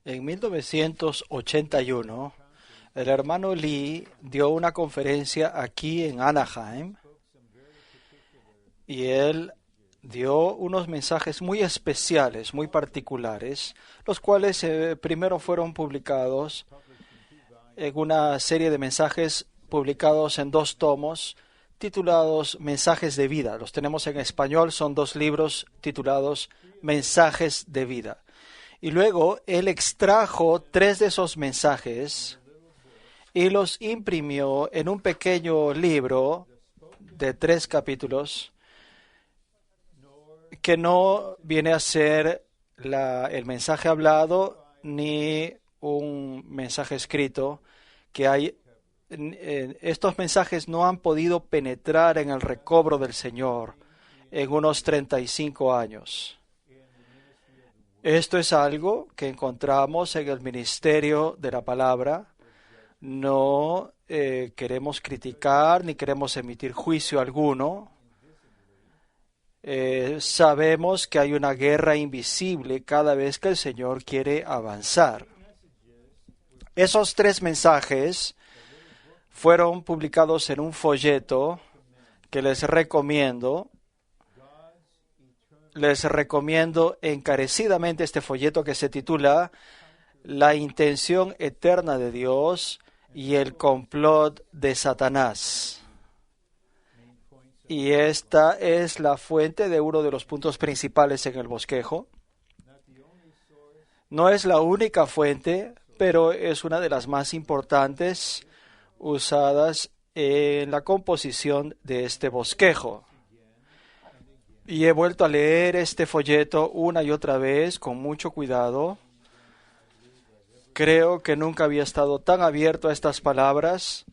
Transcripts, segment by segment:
En 1981, el hermano Lee dio una conferencia aquí en Anaheim y él dio unos mensajes muy especiales, muy particulares, los cuales primero fueron publicados en una serie de mensajes publicados en 2 tomos titulados Mensajes de Vida. Los tenemos en español, son 2 libros titulados Mensajes de Vida. Y luego él extrajo 3 de esos mensajes y los imprimió en un pequeño libro de 3 capítulos que no viene a ser el mensaje hablado ni un mensaje escrito, que hay. Estos mensajes no han podido penetrar en el recobro del Señor en unos 35 años. Esto es algo que encontramos en el ministerio de la palabra. No queremos criticar ni queremos emitir juicio alguno. Sabemos que hay una guerra invisible cada vez que el Señor quiere avanzar. Esos 3 mensajes fueron publicados en un folleto que les recomiendo. Les recomiendo encarecidamente este folleto que se titula La intención eterna de Dios y el complot de Satanás. Y esta es la fuente de uno de los puntos principales en el bosquejo. No es la única fuente, pero es una de las más importantes usadas en la composición de este bosquejo. Y he vuelto a leer este folleto una y otra vez con mucho cuidado. Creo que nunca había estado tan abierto a estas palabras.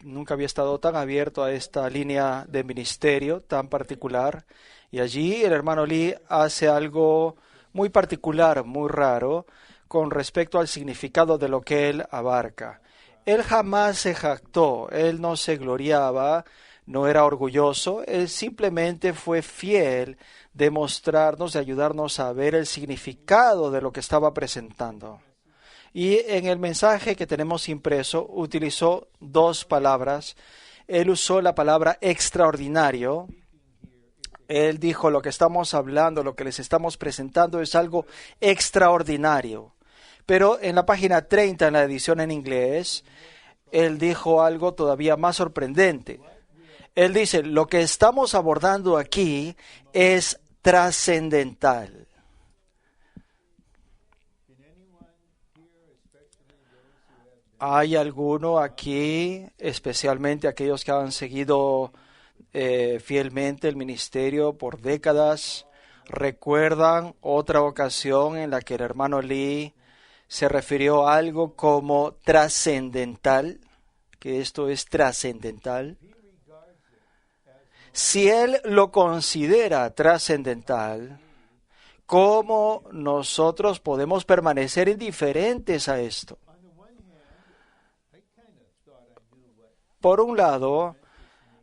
Nunca había estado tan abierto a esta línea de ministerio tan particular. Y allí el hermano Lee hace algo muy particular, muy raro, con respecto al significado de lo que él abarca. Él jamás se jactó, él no se gloriaba, no era orgulloso, él simplemente fue fiel de mostrarnos, de ayudarnos a ver el significado de lo que estaba presentando. Y en el mensaje que tenemos impreso utilizó 2 palabras. Él usó la palabra extraordinario. Él dijo, lo que estamos hablando, lo que les estamos presentando es algo extraordinario. Pero en la página 30, en la edición en inglés, él dijo algo todavía más sorprendente. Él dice, lo que estamos abordando aquí es trascendental. ¿Hay alguno aquí, especialmente aquellos que han seguido fielmente el ministerio por décadas, recuerdan otra ocasión en la que el hermano Lee se refirió a algo como trascendental, que esto es trascendental? Si él lo considera trascendental, ¿cómo nosotros podemos permanecer indiferentes a esto? Por un lado,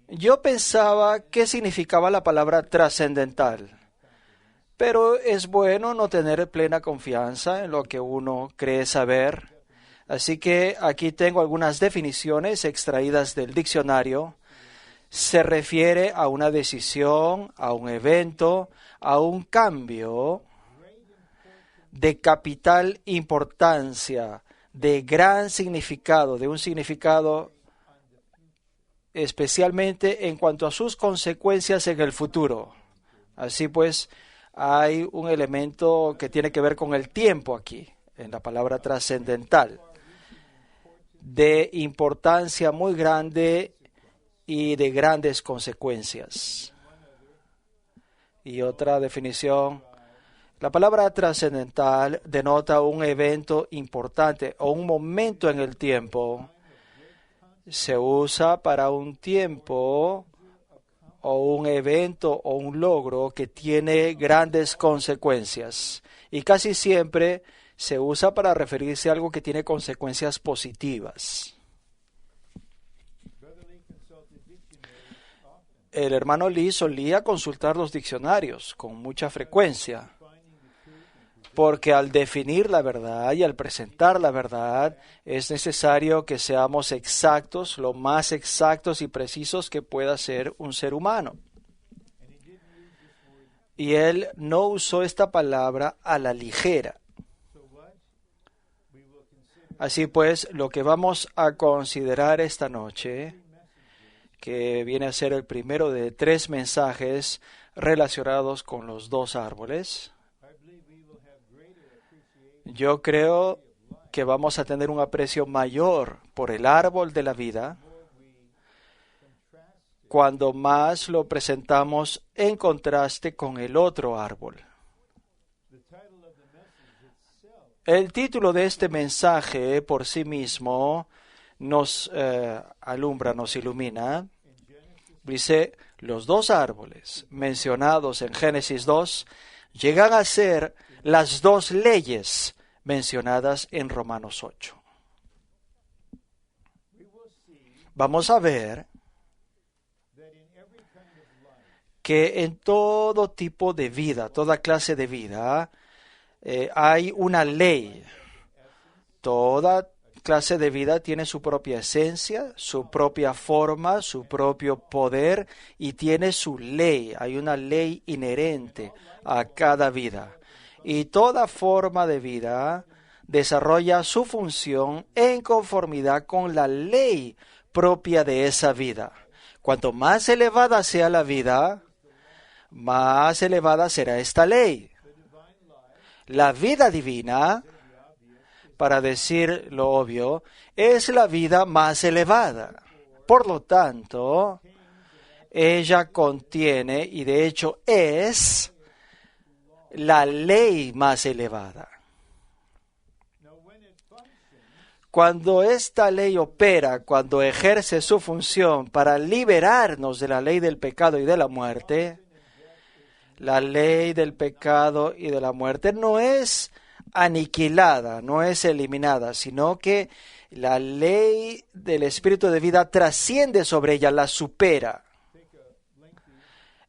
yo pensaba qué significaba la palabra trascendental, pero es bueno no tener plena confianza en lo que uno cree saber. Así que aquí tengo algunas definiciones extraídas del diccionario. Se refiere a una decisión, a un evento, a un cambio de capital importancia, de gran significado, de un significado especialmente en cuanto a sus consecuencias en el futuro. Así pues, hay un elemento que tiene que ver con el tiempo aquí, en la palabra trascendental, de importancia muy grande y de grandes consecuencias. Y otra definición, la palabra trascendental denota un evento importante o un momento en el tiempo. Se usa para un tiempo o un evento o un logro que tiene grandes consecuencias. Y casi siempre se usa para referirse a algo que tiene consecuencias positivas. El hermano Lee solía consultar los diccionarios con mucha frecuencia. porque al definir la verdad y al presentar la verdad es necesario que seamos exactos, lo más exactos y precisos que pueda ser un ser humano. Y él no usó esta palabra a la ligera. Así pues, lo que vamos a considerar esta noche, que viene a ser el primero de 3 mensajes relacionados con los 2 árboles, yo creo que vamos a tener un aprecio mayor por el árbol de la vida cuando más lo presentamos en contraste con el otro árbol. El título de este mensaje por sí mismo nos alumbra, nos ilumina. Dice, los 2 árboles mencionados en Génesis 2 llegan a ser las 2 leyes mencionadas en Romanos 8. Vamos a ver que en todo tipo de vida, toda clase de vida, hay una ley. Toda clase de vida tiene su propia esencia, su propia forma, su propio poder y tiene su ley. Hay una ley inherente a cada vida. Y toda forma de vida desarrolla su función en conformidad con la ley propia de esa vida. Cuanto más elevada sea la vida, más elevada será esta ley. La vida divina, para decir lo obvio, es la vida más elevada. Por lo tanto, ella contiene, y de hecho es, la ley más elevada. Cuando esta ley opera, cuando ejerce su función para liberarnos de la ley del pecado y de la muerte, la ley del pecado y de la muerte no es aniquilada, no es eliminada, sino que la ley del espíritu de vida trasciende sobre ella, la supera.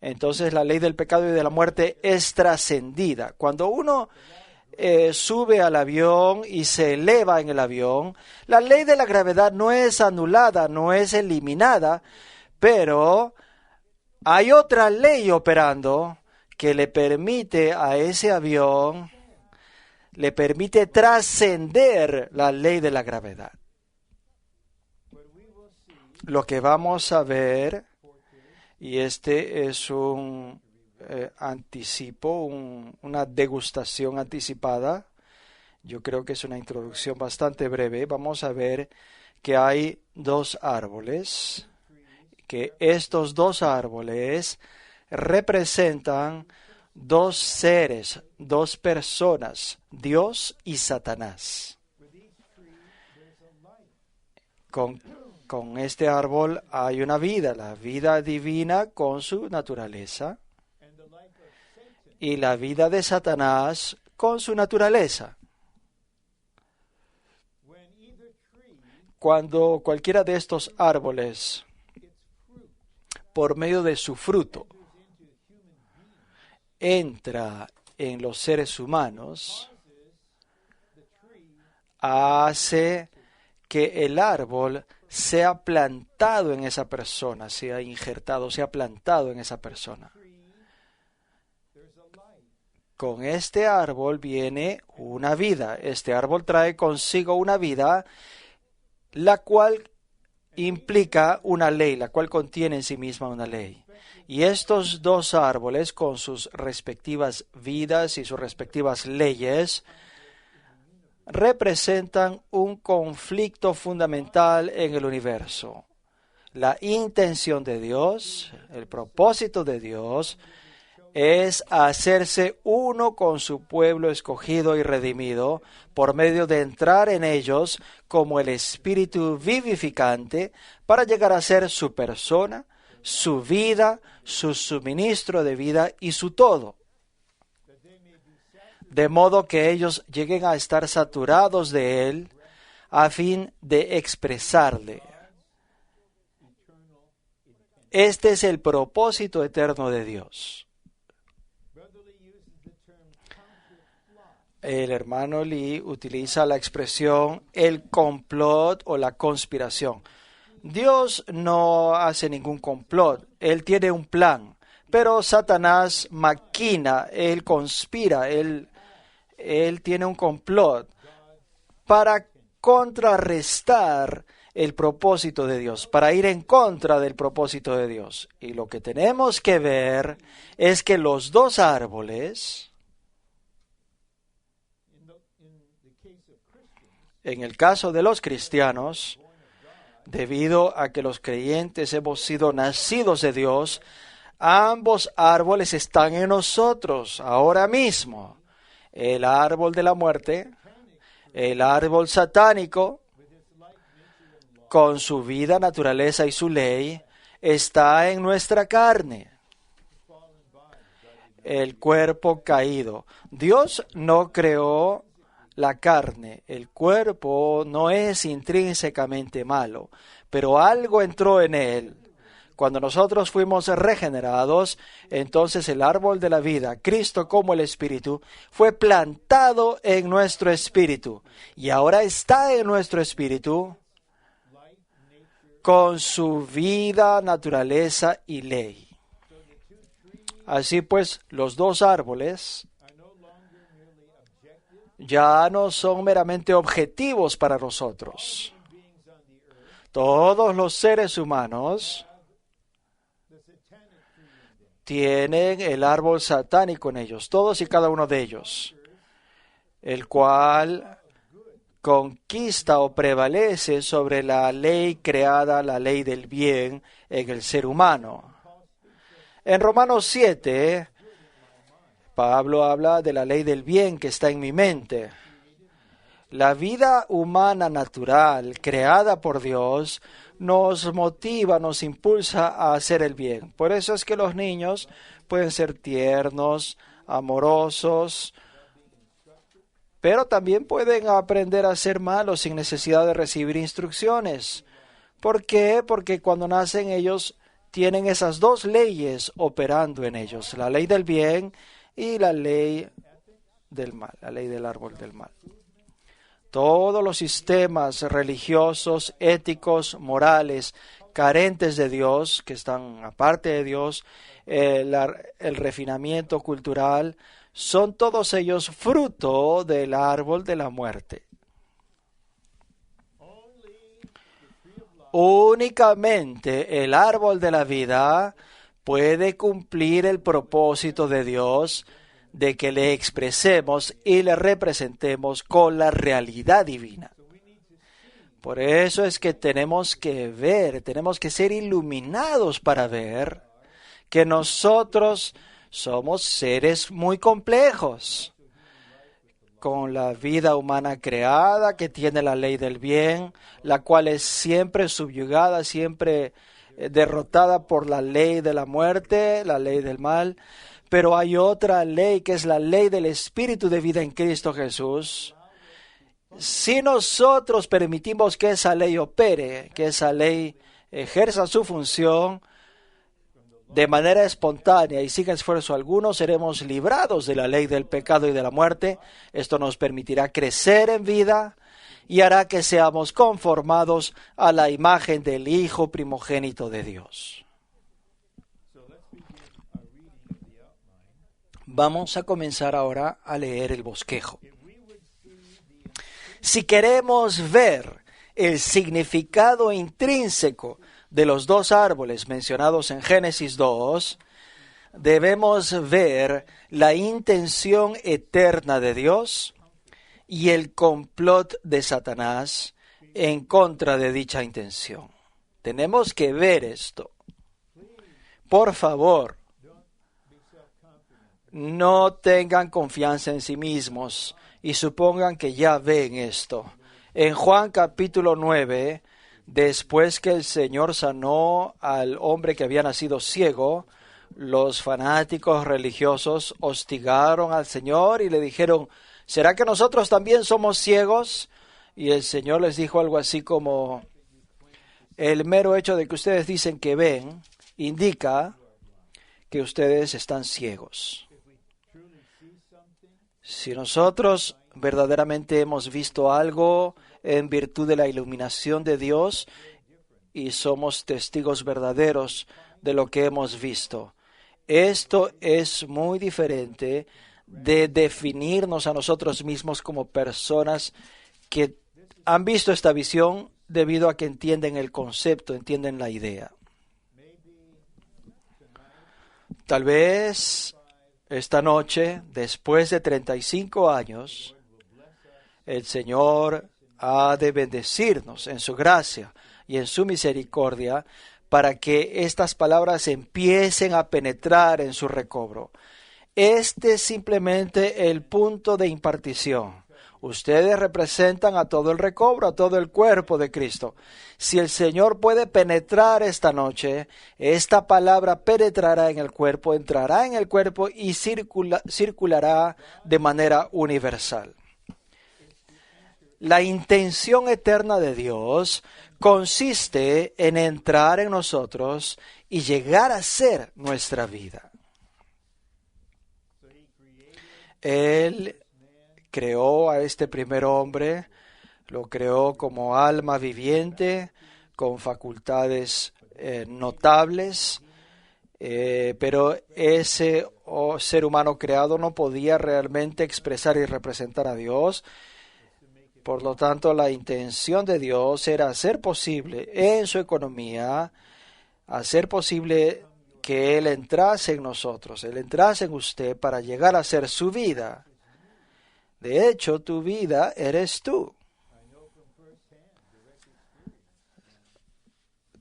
Entonces la ley del pecado y de la muerte es trascendida. Cuando uno sube al avión y se eleva en el avión, la ley de la gravedad no es anulada, no es eliminada, pero hay otra ley operando que le permite a ese avión, le permite trascender la ley de la gravedad. Lo que vamos a ver, y este es un anticipo, una degustación anticipada, yo creo que es una introducción bastante breve. Vamos a ver que hay 2 árboles, que estos 2 árboles representan 2 seres, 2 personas, Dios y Satanás. Con este árbol hay una vida, la vida divina con su naturaleza, y la vida de Satanás con su naturaleza. Cuando cualquiera de estos árboles, por medio de su fruto, entra en los seres humanos, hace que el árbol sea plantado en esa persona, sea injertado, sea plantado en esa persona. Con este árbol viene una vida. Este árbol trae consigo una vida, la cual implica una ley, la cual contiene en sí misma una ley. Y estos 2 árboles, con sus respectivas vidas y sus respectivas leyes, representan un conflicto fundamental en el universo. La intención de Dios, el propósito de Dios, es hacerse uno con su pueblo escogido y redimido por medio de entrar en ellos como el espíritu vivificante para llegar a ser su persona, su vida, su suministro de vida y su todo. De modo que ellos lleguen a estar saturados de Él a fin de expresarle. Este es el propósito eterno de Dios. El hermano Lee utiliza la expresión el complot o la conspiración. Dios no hace ningún complot, Él tiene un plan, pero Satanás maquina, él conspira, él tiene un complot para contrarrestar el propósito de Dios, para ir en contra del propósito de Dios. Y lo que tenemos que ver es que los dos árboles, en el caso de los cristianos, debido a que los creyentes hemos sido nacidos de Dios, ambos árboles están en nosotros ahora mismo. El árbol de la muerte, el árbol satánico, con su vida, naturaleza y su ley, está en nuestra carne. El cuerpo caído. Dios no creó la carne, el cuerpo no es intrínsecamente malo, pero algo entró en él. Cuando nosotros fuimos regenerados, entonces el árbol de la vida, Cristo como el Espíritu, fue plantado en nuestro espíritu y ahora está en nuestro espíritu con su vida, naturaleza y ley. Así pues, los dos árboles ya no son meramente objetivos para nosotros. Todos los seres humanos tienen el árbol satánico en ellos, todos y cada uno de ellos, el cual conquista o prevalece sobre la ley creada, la ley del bien en el ser humano. En Romanos 7, Pablo habla de la ley del bien que está en mi mente. La vida humana natural, creada por Dios, nos motiva, nos impulsa a hacer el bien. Por eso es que los niños pueden ser tiernos, amorosos, pero también pueden aprender a ser malos sin necesidad de recibir instrucciones. ¿Por qué? Porque cuando nacen ellos tienen esas dos leyes operando en ellos, la ley del bien y la ley del mal, la ley del árbol del mal. Todos los sistemas religiosos, éticos, morales, carentes de Dios, que están aparte de Dios, el refinamiento cultural, son todos ellos fruto del árbol de la muerte. Únicamente el árbol de la vida puede cumplir el propósito de Dios de que le expresemos y le representemos con la realidad divina. Por eso es que tenemos que ver, tenemos que ser iluminados para ver que nosotros somos seres muy complejos, con la vida humana creada que tiene la ley del bien, la cual es siempre subyugada, siempre derrotada por la ley de la muerte, la ley del mal. Pero hay otra ley que es la ley del Espíritu de vida en Cristo Jesús. Si nosotros permitimos que esa ley opere, que esa ley ejerza su función de manera espontánea y sin esfuerzo alguno, seremos librados de la ley del pecado y de la muerte. Esto nos permitirá crecer en vida y hará que seamos conformados a la imagen del Hijo primogénito de Dios. Vamos a comenzar ahora a leer el bosquejo. Si queremos ver el significado intrínseco de los dos árboles mencionados en Génesis 2, debemos ver la intención eterna de Dios y el complot de Satanás en contra de dicha intención. Tenemos que ver esto. Por favor, no tengan confianza en sí mismos y supongan que ya ven esto. En Juan capítulo 9, después que el Señor sanó al hombre que había nacido ciego, los fanáticos religiosos hostigaron al Señor y le dijeron, ¿será que nosotros también somos ciegos? Y el Señor les dijo algo así como, el mero hecho de que ustedes dicen que ven, indica que ustedes están ciegos. Si nosotros verdaderamente hemos visto algo en virtud de la iluminación de Dios y somos testigos verdaderos de lo que hemos visto, esto es muy diferente de definirnos a nosotros mismos como personas que han visto esta visión debido a que entienden el concepto, entienden la idea. Tal vez esta noche, después de 35 años, el Señor ha de bendecirnos en su gracia y en su misericordia para que estas palabras empiecen a penetrar en su recobro. Este es simplemente el punto de impartición. Ustedes representan a todo el recobro, a todo el cuerpo de Cristo. Si el Señor puede penetrar esta noche, esta palabra penetrará en el cuerpo, entrará en el cuerpo y circulará de manera universal. La intención eterna de Dios consiste en entrar en nosotros y llegar a ser nuestra vida. Él creó a este primer hombre, lo creó como alma viviente, con facultades notables, pero ese ser humano creado no podía realmente expresar y representar a Dios. Por lo tanto, la intención de Dios era hacer posible en su economía, hacer posible que Él entrase en nosotros, Él entrase en usted para llegar a ser su vida. De hecho, tu vida eres tú.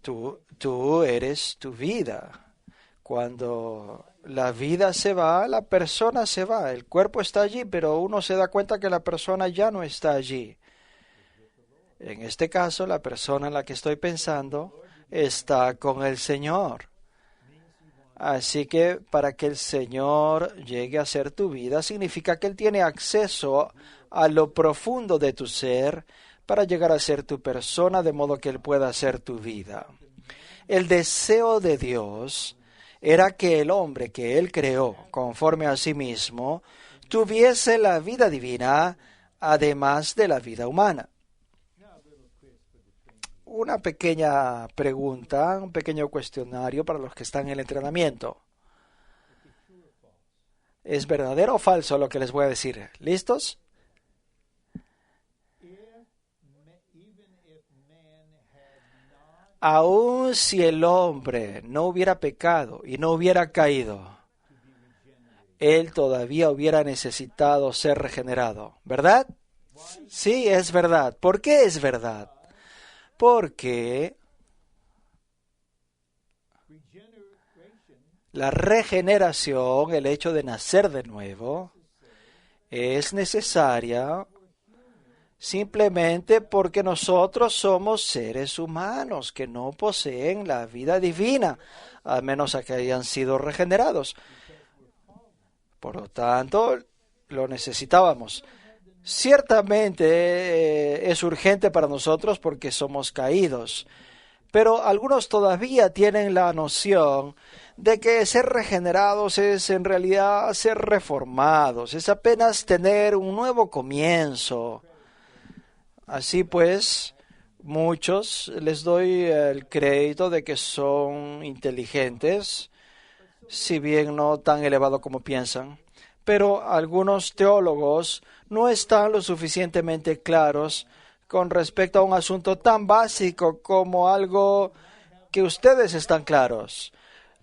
Tú eres tu vida. Cuando la vida se va, la persona se va. El cuerpo está allí, pero uno se da cuenta que la persona ya no está allí. En este caso, la persona en la que estoy pensando está con el Señor. Así que para que el Señor llegue a ser tu vida, significa que Él tiene acceso a lo profundo de tu ser para llegar a ser tu persona, de modo que Él pueda ser tu vida. El deseo de Dios era que el hombre que Él creó conforme a sí mismo tuviese la vida divina, además de la vida humana. Una pequeña pregunta, un pequeño cuestionario para los que están en el entrenamiento. ¿Es verdadero o falso lo que les voy a decir? ¿Listos? Aun si el hombre no hubiera pecado y no hubiera caído, él todavía hubiera necesitado ser regenerado, ¿verdad? Sí, es verdad. ¿Por qué es verdad? Porque la regeneración, el hecho de nacer de nuevo, es necesaria simplemente porque nosotros somos seres humanos que no poseen la vida divina, a menos a que hayan sido regenerados. Por lo tanto, lo necesitábamos. Ciertamente es urgente para nosotros porque somos caídos, pero algunos todavía tienen la noción de que ser regenerados es en realidad ser reformados, es apenas tener un nuevo comienzo. Así pues, muchos les doy el crédito de que son inteligentes, si bien no tan elevado como piensan, pero algunos teólogos no están lo suficientemente claros con respecto a un asunto tan básico como algo que ustedes están claros.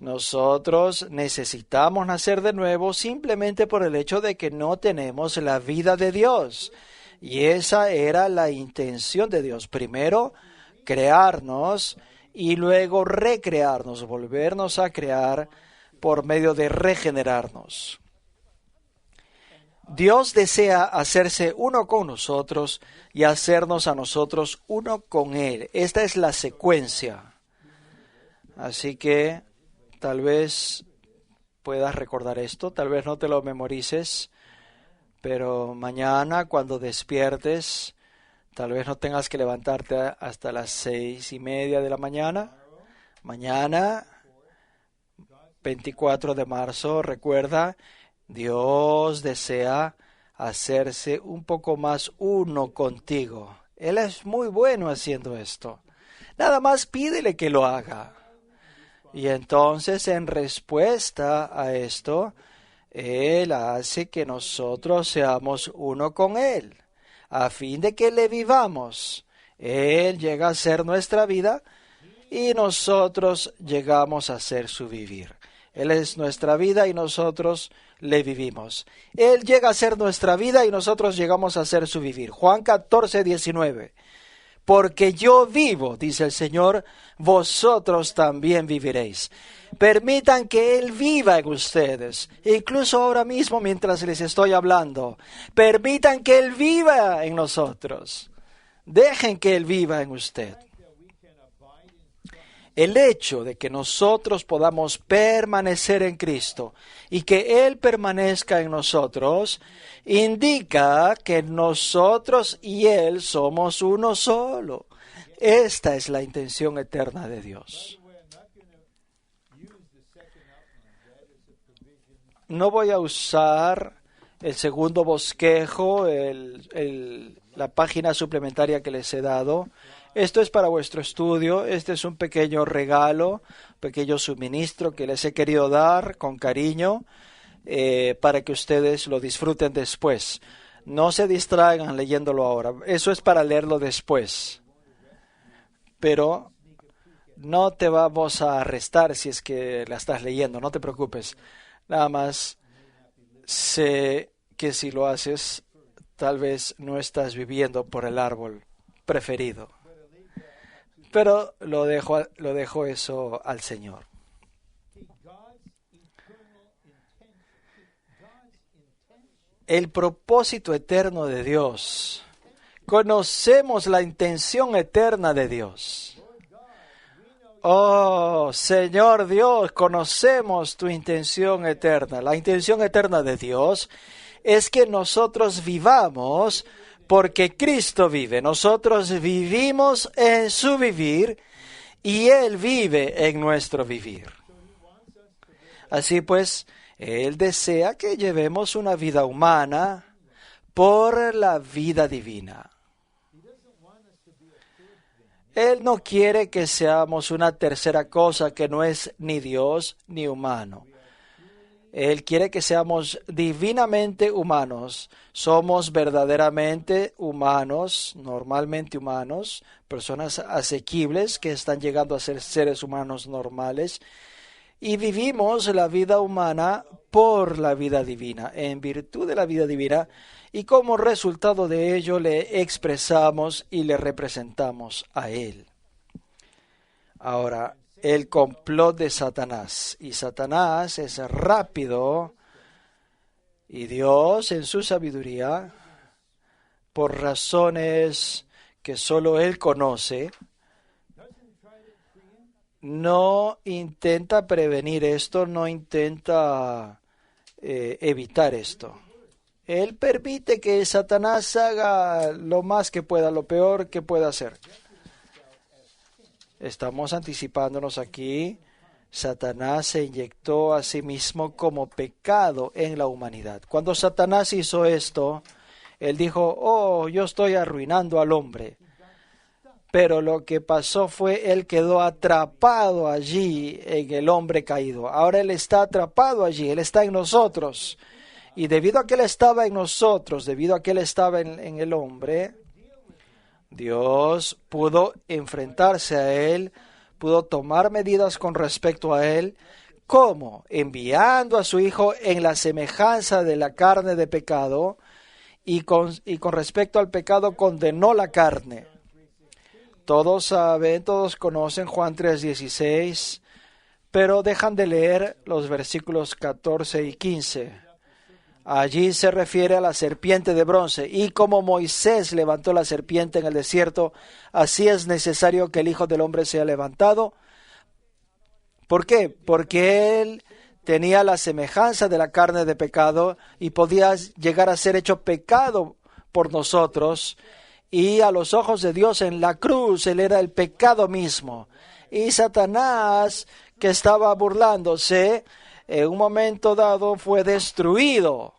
Nosotros necesitamos nacer de nuevo simplemente por el hecho de que no tenemos la vida de Dios. Y esa era la intención de Dios. Primero, crearnos y luego recrearnos, volvernos a crear por medio de regenerarnos. Dios desea hacerse uno con nosotros y hacernos a nosotros uno con Él. Esta es la secuencia. Así que tal vez puedas recordar esto, tal vez no te lo memorices, pero mañana cuando despiertes, tal vez no tengas que levantarte hasta las 6:30 de la mañana. Mañana, 24 de marzo, recuerda, Dios desea hacerse un poco más uno contigo. Él es muy bueno haciendo esto. Nada más pídele que lo haga. Y entonces, en respuesta a esto, Él hace que nosotros seamos uno con Él, a fin de que le vivamos. Él llega a ser nuestra vida y nosotros llegamos a ser su vivir. Él es nuestra vida y nosotros le vivimos. Él llega a ser nuestra vida y nosotros llegamos a ser su vivir. Juan 14:19. Porque yo vivo, dice el Señor, vosotros también viviréis. Permitan que Él viva en ustedes, incluso ahora mismo mientras les estoy hablando. Permitan que Él viva en nosotros. Dejen que Él viva en usted. El hecho de que nosotros podamos permanecer en Cristo y que Él permanezca en nosotros indica que nosotros y Él somos uno solo. Esta es la intención eterna de Dios. No voy a usar el segundo bosquejo, la página suplementaria que les he dado. Esto es para vuestro estudio. Este es un pequeño regalo, pequeño suministro que les he querido dar con cariño para que ustedes lo disfruten después. No se distraigan leyéndolo ahora. Eso es para leerlo después. Pero no te vamos a arrestar si es que la estás leyendo. No te preocupes. Nada más sé que si lo haces, tal vez no estás viviendo por el árbol preferido. Pero lo dejo eso al Señor. El propósito eterno de Dios. Conocemos la intención eterna de Dios. Oh, Señor Dios, conocemos tu intención eterna. La intención eterna de Dios es que nosotros vivamos porque Cristo vive. Nosotros vivimos en su vivir y Él vive en nuestro vivir. Así pues, Él desea que llevemos una vida humana por la vida divina. Él no quiere que seamos una tercera cosa que no es ni Dios ni humano. Él quiere que seamos divinamente humanos. Somos verdaderamente humanos, normalmente humanos, personas asequibles que están llegando a ser seres humanos normales. Y vivimos la vida humana por la vida divina, en virtud de la vida divina, y como resultado de ello le expresamos y le representamos a Él. Ahora, el complot de Satanás. Y Satanás es rápido y Dios en su sabiduría, por razones que solo Él conoce, no intenta prevenir esto, no intenta evitar esto. Él permite que Satanás haga lo más que pueda, lo peor que pueda hacer. Estamos anticipándonos aquí. Satanás se inyectó a sí mismo como pecado en la humanidad. Cuando Satanás hizo esto, él dijo, oh, yo estoy arruinando al hombre. Pero lo que pasó fue, él quedó atrapado allí en el hombre caído. Ahora él está atrapado allí, él está en nosotros. Y debido a que él estaba en nosotros, debido a que él estaba en el hombre, Dios pudo enfrentarse a él, pudo tomar medidas con respecto a él. ¿Cómo? Enviando a su Hijo en la semejanza de la carne de pecado y con respecto al pecado condenó la carne. Todos saben, todos conocen Juan 3:16, pero dejan de leer los versículos 14 y 15. Allí se refiere a la serpiente de bronce. Y como Moisés levantó la serpiente en el desierto, así es necesario que el Hijo del Hombre sea levantado. ¿Por qué? Porque Él tenía la semejanza de la carne de pecado y podía llegar a ser hecho pecado por nosotros. Y a los ojos de Dios en la cruz, Él era el pecado mismo. Y Satanás, que estaba burlándose, en un momento dado fue destruido.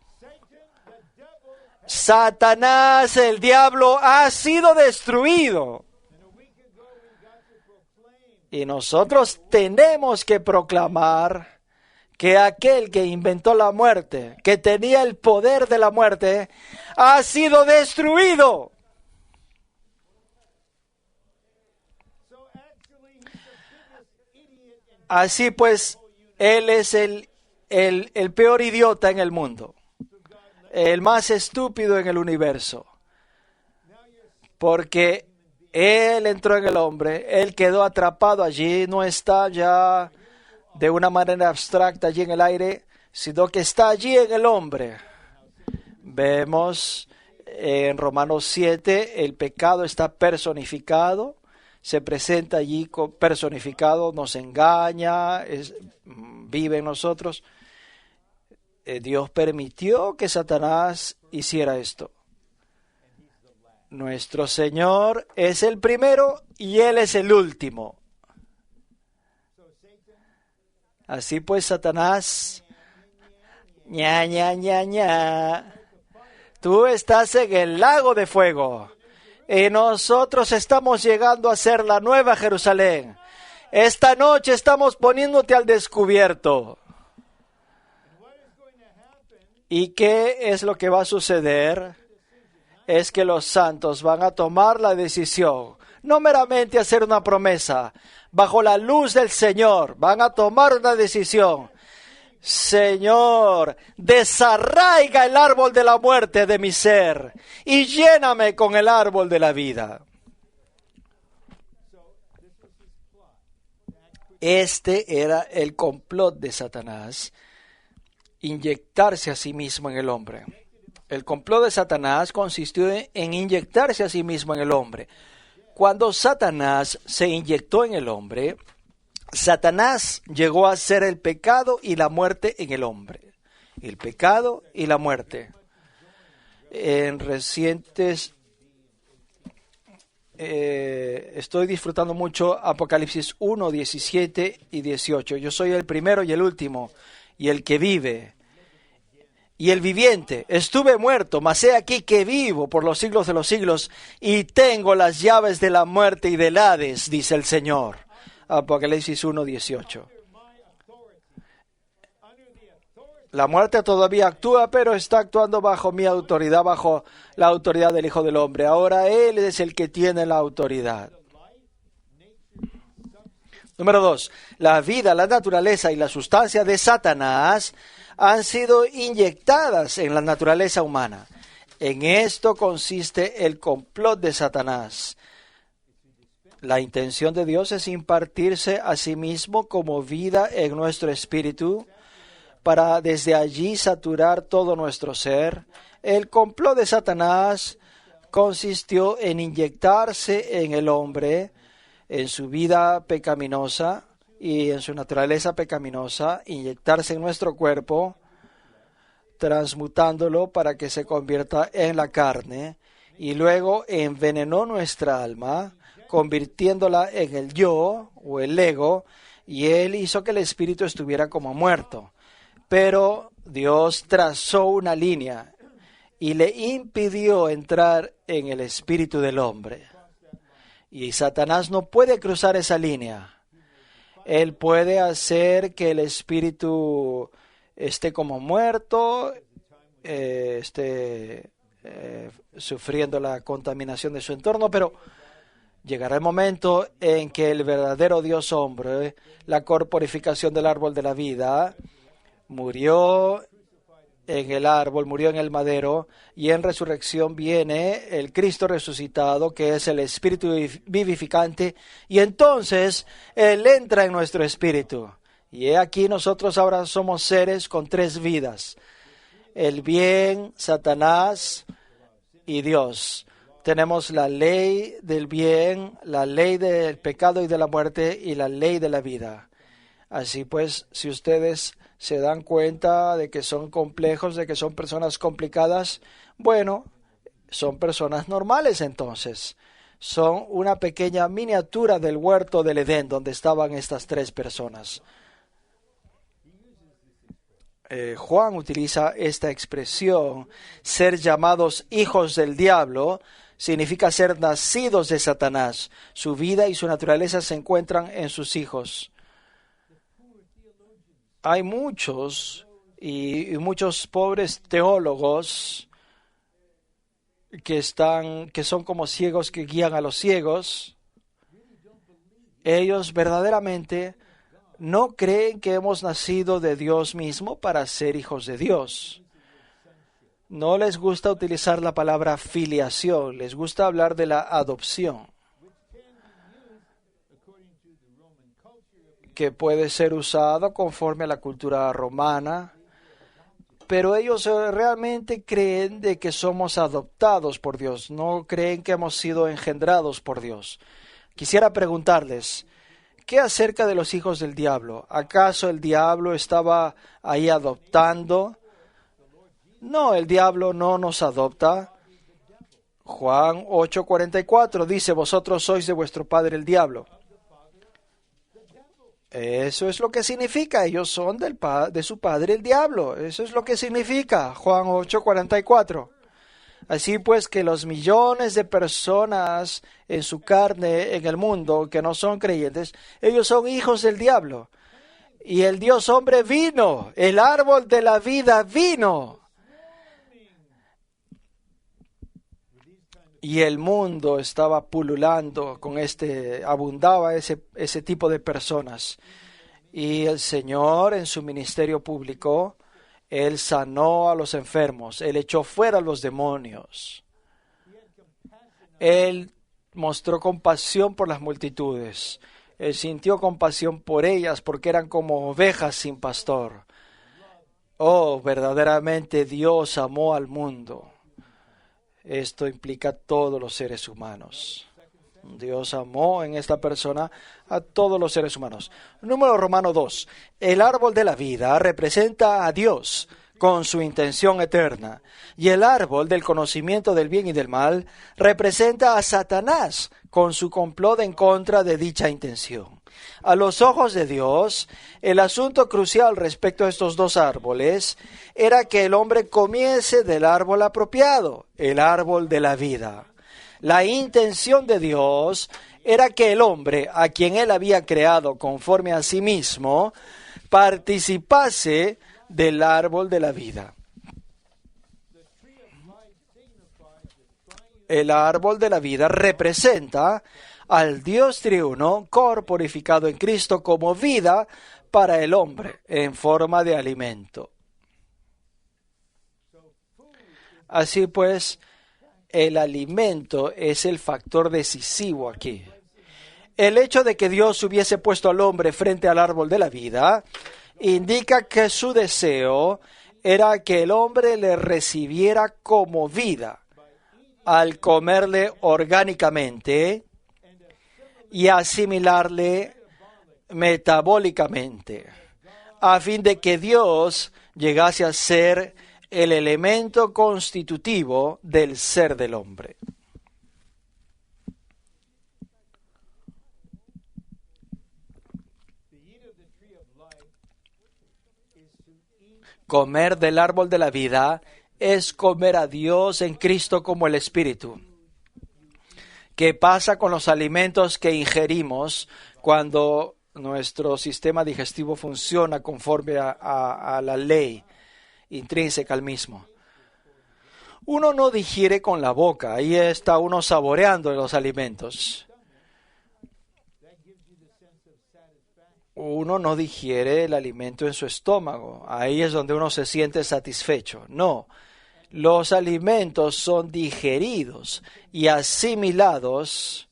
Satanás, el diablo, ha sido destruido. Y nosotros tenemos que proclamar que aquel que inventó la muerte, que tenía el poder de la muerte, ha sido destruido. Así pues, él es el peor idiota en el mundo, el más estúpido en el universo, porque él entró en el hombre, él quedó atrapado allí, no está ya de una manera abstracta allí en el aire, sino que está allí en el hombre. Vemos en Romanos 7, el pecado está personificado, se presenta allí personificado, nos engaña, vive en nosotros. Dios permitió que Satanás hiciera esto. Nuestro Señor es el primero y Él es el último. Así pues, Satanás, ña, ña, ña, ña, tú estás en el lago de fuego y nosotros estamos llegando a ser la nueva Jerusalén. Esta noche estamos poniéndote al descubierto. ¿Y qué es lo que va a suceder? Es que los santos van a tomar la decisión, no meramente hacer una promesa, bajo la luz del Señor, van a tomar una decisión. Señor, desarraiga el árbol de la muerte de mi ser y lléname con el árbol de la vida. Este era el complot de Satanás, inyectarse a sí mismo en el hombre. El complot de Satanás consistió en inyectarse a sí mismo en el hombre. Cuando Satanás se inyectó en el hombre, Satanás llegó a ser el pecado y la muerte en el hombre. El pecado y la muerte. En recientes, estoy disfrutando mucho Apocalipsis 1, 17 y 18. Yo soy el primero y el último, y el que vive, y el viviente. Estuve muerto, mas he aquí que vivo por los siglos de los siglos, y tengo las llaves de la muerte y del Hades, dice el Señor. Apocalipsis 1, 18. La muerte todavía actúa, pero está actuando bajo mi autoridad, bajo la autoridad del Hijo del Hombre. Ahora Él es el que tiene la autoridad. Número 2. La vida, la naturaleza y la sustancia de Satanás han sido inyectadas en la naturaleza humana. En esto consiste el complot de Satanás. La intención de Dios es impartirse a sí mismo como vida en nuestro espíritu, para desde allí saturar todo nuestro ser. El complot de Satanás consistió en inyectarse en el hombre, en su vida pecaminosa y en su naturaleza pecaminosa, inyectarse en nuestro cuerpo, transmutándolo para que se convierta en la carne, y luego envenenó nuestra alma, convirtiéndola en el yo o el ego, y él hizo que el espíritu estuviera como muerto. Pero Dios trazó una línea y le impidió entrar en el espíritu del hombre. Y Satanás no puede cruzar esa línea. Él puede hacer que el espíritu esté como muerto, esté sufriendo la contaminación de su entorno, pero llegará el momento en que el verdadero Dios hombre, la corporificación del árbol de la vida, murió en el árbol, murió en el madero, y en resurrección viene el Cristo resucitado, que es el espíritu vivificante, y entonces Él entra en nuestro espíritu. Y he aquí nosotros ahora somos seres con tres vidas: el bien, Satanás y Dios. Tenemos la ley del bien, la ley del pecado y de la muerte, y la ley de la vida. Así pues, si ustedes se dan cuenta de que son complejos, de que son personas complicadas, bueno, son personas normales entonces. Son una pequeña miniatura del huerto del Edén donde estaban estas tres personas. Juan utiliza esta expresión, ser llamados hijos del diablo, significa ser nacidos de Satanás. Su vida y su naturaleza se encuentran en sus hijos. Hay muchos y muchos pobres teólogos que son como ciegos que guían a los ciegos. Ellos verdaderamente no creen que hemos nacido de Dios mismo para ser hijos de Dios. No les gusta utilizar la palabra filiación, les gusta hablar de la adopción, que puede ser usado conforme a la cultura romana, pero ellos realmente creen de que somos adoptados por Dios, no creen que hemos sido engendrados por Dios. Quisiera preguntarles, ¿qué acerca de los hijos del diablo? ¿Acaso el diablo estaba ahí adoptando? No, el diablo no nos adopta. Juan 8:44 dice, vosotros sois de vuestro padre el diablo. Eso es lo que significa, ellos son de su padre el diablo. Eso es lo que significa Juan 8:44. Así pues que los millones de personas en su carne en el mundo que no son creyentes, ellos son hijos del diablo. Y el Dios hombre vino, el árbol de la vida vino. Y el mundo estaba pululando con abundaba ese tipo de personas. Y el Señor en su ministerio público, Él sanó a los enfermos, Él echó fuera a los demonios. Él mostró compasión por las multitudes. Él sintió compasión por ellas porque eran como ovejas sin pastor. Oh, verdaderamente Dios amó al mundo. Esto implica a todos los seres humanos. Dios amó en esta persona a todos los seres humanos. Número romano 2. El árbol de la vida representa a Dios con su intención eterna, y el árbol del conocimiento del bien y del mal representa a Satanás con su complot en contra de dicha intención. A los ojos de Dios, el asunto crucial respecto a estos dos árboles era que el hombre comiese del árbol apropiado, el árbol de la vida. La intención de Dios era que el hombre, a quien Él había creado conforme a sí mismo, participase del árbol de la vida. El árbol de la vida representa al Dios triuno corporificado en Cristo como vida para el hombre en forma de alimento. Así pues, el alimento es el factor decisivo aquí. El hecho de que Dios hubiese puesto al hombre frente al árbol de la vida indica que su deseo era que el hombre le recibiera como vida al comerle orgánicamente y asimilarle metabólicamente, a fin de que Dios llegase a ser el elemento constitutivo del ser del hombre. Comer del árbol de la vida es comer a Dios en Cristo como el Espíritu. ¿Qué pasa con los alimentos que ingerimos cuando nuestro sistema digestivo funciona conforme a la ley intrínseca al mismo? Uno no digiere con la boca, ahí está uno saboreando los alimentos. Uno no digiere el alimento en su estómago, ahí es donde uno se siente satisfecho. No, los alimentos son digeridos y asimilados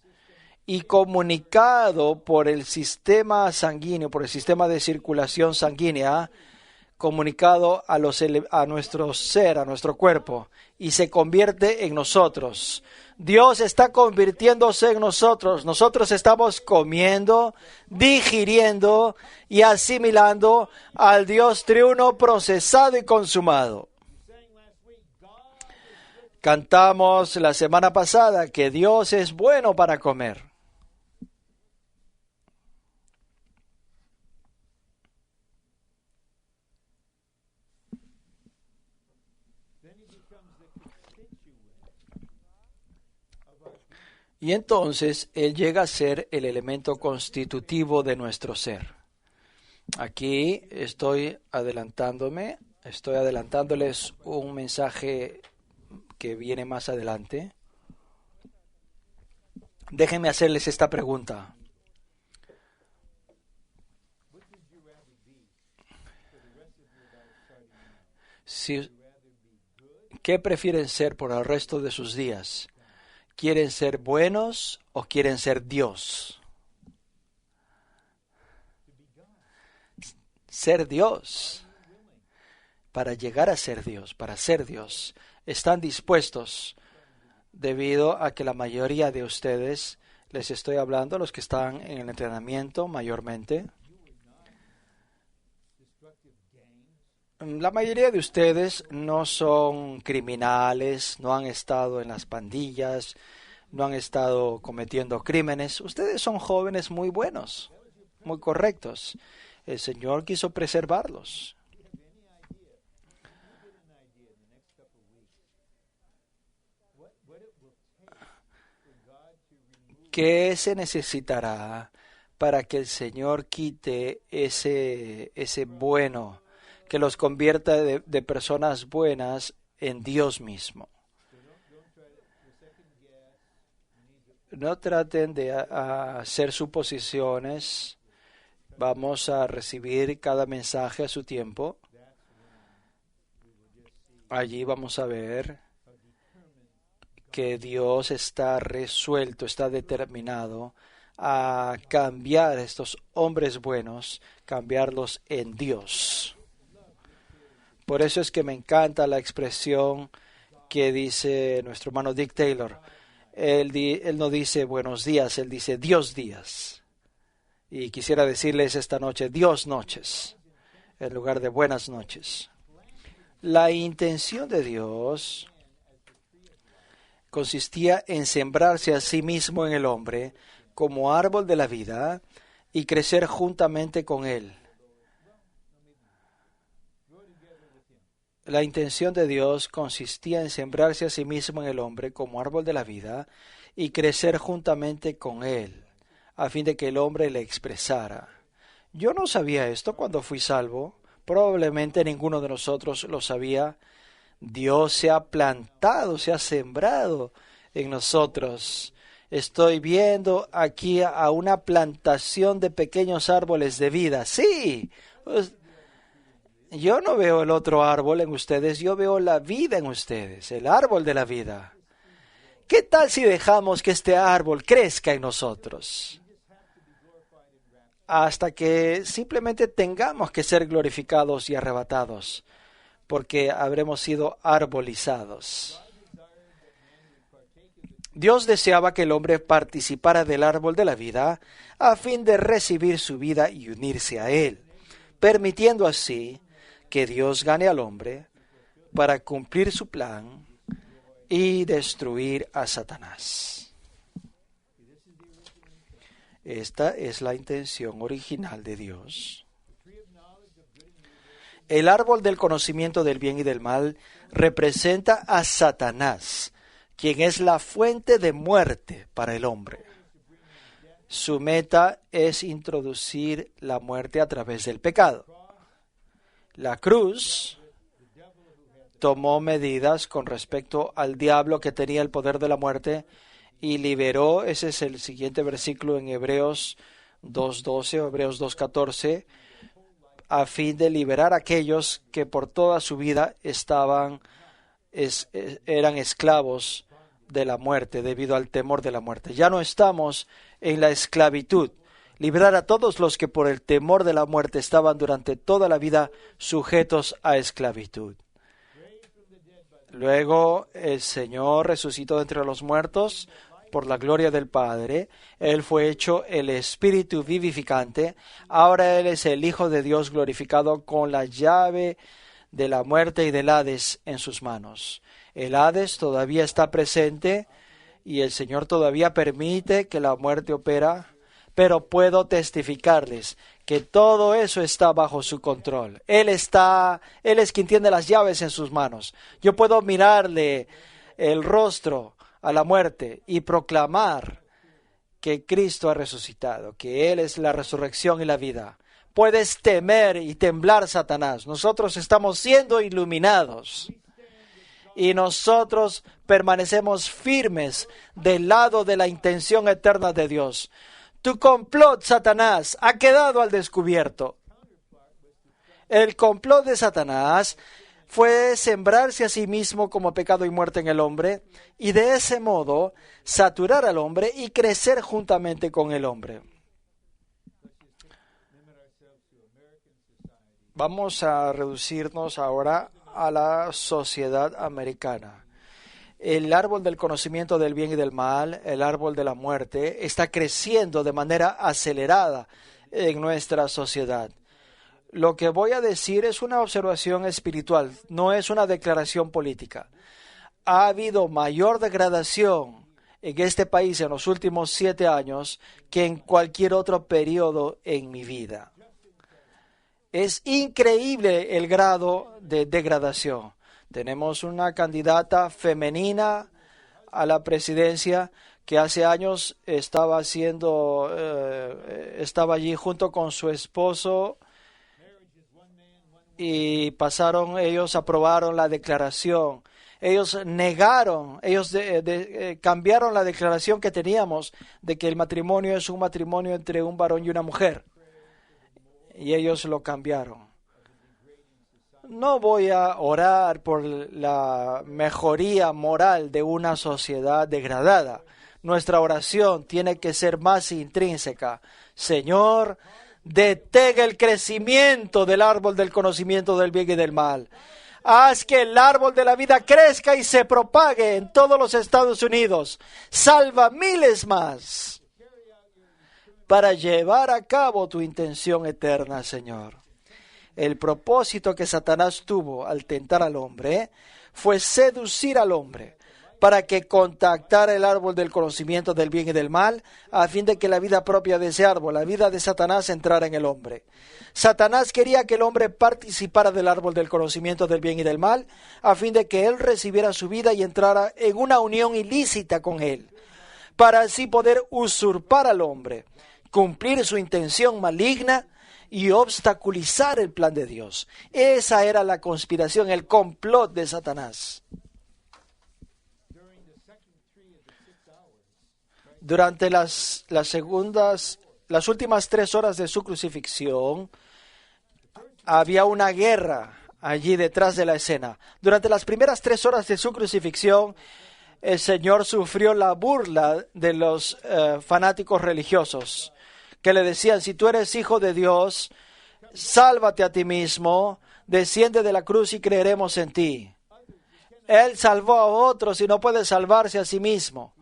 y comunicados por el sistema sanguíneo, por el sistema de circulación sanguínea, comunicado a nuestro ser, a nuestro cuerpo, y se convierte en nosotros. Dios está convirtiéndose en nosotros. Nosotros estamos comiendo, digiriendo y asimilando al Dios triuno procesado y consumado. Cantamos la semana pasada que Dios es bueno para comer. Y entonces Él llega a ser el elemento constitutivo de nuestro ser. Aquí estoy adelantándoles un mensaje que viene más adelante. Déjenme hacerles esta pregunta. ¿Qué prefieren ser por el resto de sus días? ¿Quieren ser buenos o quieren ser Dios? Ser Dios. Para llegar a ser Dios, para ser Dios, están dispuestos, debido a que la mayoría de ustedes, les estoy hablando, los que están en el entrenamiento mayormente, la mayoría de ustedes no son criminales, no han estado en las pandillas, no han estado cometiendo crímenes. Ustedes son jóvenes muy buenos, muy correctos. El Señor quiso preservarlos. ¿Qué se necesitará para que el Señor quite ese bueno, que los convierta de personas buenas en Dios mismo? No traten de hacer suposiciones. Vamos a recibir cada mensaje a su tiempo. Allí vamos a ver que Dios está resuelto, está determinado a cambiar a estos hombres buenos, cambiarlos en Dios. Por eso es que me encanta la expresión que dice nuestro hermano Dick Taylor. Él no dice buenos días, él dice Dios días. Y quisiera decirles esta noche Dios noches, en lugar de buenas noches. La intención de Dios consistía en sembrarse a sí mismo en el hombre como árbol de la vida y crecer juntamente con él. La intención de Dios consistía en sembrarse a sí mismo en el hombre como árbol de la vida y crecer juntamente con él, a fin de que el hombre le expresara. Yo no sabía esto cuando fui salvo, probablemente ninguno de nosotros lo sabía. Dios se ha plantado, se ha sembrado en nosotros. Estoy viendo aquí a una plantación de pequeños árboles de vida. Sí, yo no veo el otro árbol en ustedes, yo veo la vida en ustedes, el árbol de la vida. ¿Qué tal si dejamos que este árbol crezca en nosotros? Hasta que simplemente tengamos que ser glorificados y arrebatados, porque habremos sido arbolizados. Dios deseaba que el hombre participara del árbol de la vida a fin de recibir su vida y unirse a él, permitiendo así que Dios gane al hombre para cumplir su plan y destruir a Satanás. Esta es la intención original de Dios. El árbol del conocimiento del bien y del mal representa a Satanás, quien es la fuente de muerte para el hombre. Su meta es introducir la muerte a través del pecado. La cruz tomó medidas con respecto al diablo que tenía el poder de la muerte y liberó, ese es el siguiente versículo en Hebreos 2:12 o Hebreos 2:14, a fin de liberar a aquellos que por toda su vida eran esclavos de la muerte debido al temor de la muerte. Ya no estamos en la esclavitud. Liberar a todos los que por el temor de la muerte estaban durante toda la vida sujetos a esclavitud. Luego el Señor resucitó de entre los muertos por la gloria del Padre. Él fue hecho el Espíritu vivificante. Ahora Él es el Hijo de Dios glorificado con la llave de la muerte y del Hades en sus manos. El Hades todavía está presente y el Señor todavía permite que la muerte opera, pero puedo testificarles que todo eso está bajo su control. Él es quien tiene las llaves en sus manos. Yo puedo mirarle el rostro a la muerte y proclamar que Cristo ha resucitado, que Él es la resurrección y la vida. Puedes temer y temblar, Satanás. Nosotros estamos siendo iluminados y nosotros permanecemos firmes del lado de la intención eterna de Dios. Tu complot, Satanás, ha quedado al descubierto. El complot de Satanás fue sembrarse a sí mismo como pecado y muerte en el hombre y de ese modo saturar al hombre y crecer juntamente con el hombre. Vamos a reducirnos ahora a la sociedad americana. El árbol del conocimiento del bien y del mal, el árbol de la muerte, está creciendo de manera acelerada en nuestra sociedad. Lo que voy a decir es una observación espiritual, no es una declaración política. Ha habido mayor degradación en este país en los últimos 7 años que en cualquier otro periodo en mi vida. Es increíble el grado de degradación. Tenemos una candidata femenina a la presidencia que hace años estaba allí junto con su esposo y ellos aprobaron la declaración. Ellos negaron, cambiaron la declaración que teníamos de que el matrimonio es un matrimonio entre un varón y una mujer. Y ellos lo cambiaron. No voy a orar por la mejoría moral de una sociedad degradada. Nuestra oración tiene que ser más intrínseca. Señor, detén el crecimiento del árbol del conocimiento del bien y del mal. Haz que el árbol de la vida crezca y se propague en todos los Estados Unidos. Salva miles más para llevar a cabo tu intención eterna, Señor. El propósito que Satanás tuvo al tentar al hombre fue seducir al hombre para que contactara el árbol del conocimiento del bien y del mal, a fin de que la vida propia de ese árbol, la vida de Satanás, entrara en el hombre. Satanás quería que el hombre participara del árbol del conocimiento del bien y del mal, a fin de que él recibiera su vida y entrara en una unión ilícita con él, para así poder usurpar al hombre, cumplir su intención maligna y obstaculizar el plan de Dios. Esa era la conspiración, el complot de Satanás. Durante las últimas 3 horas de su crucifixión, había una guerra allí detrás de la escena. Durante las primeras 3 horas de su crucifixión, el Señor sufrió la burla de los fanáticos religiosos, que le decían: si tú eres hijo de Dios, sálvate a ti mismo, desciende de la cruz y creeremos en ti. Él salvó a otros y no puede salvarse a sí mismo.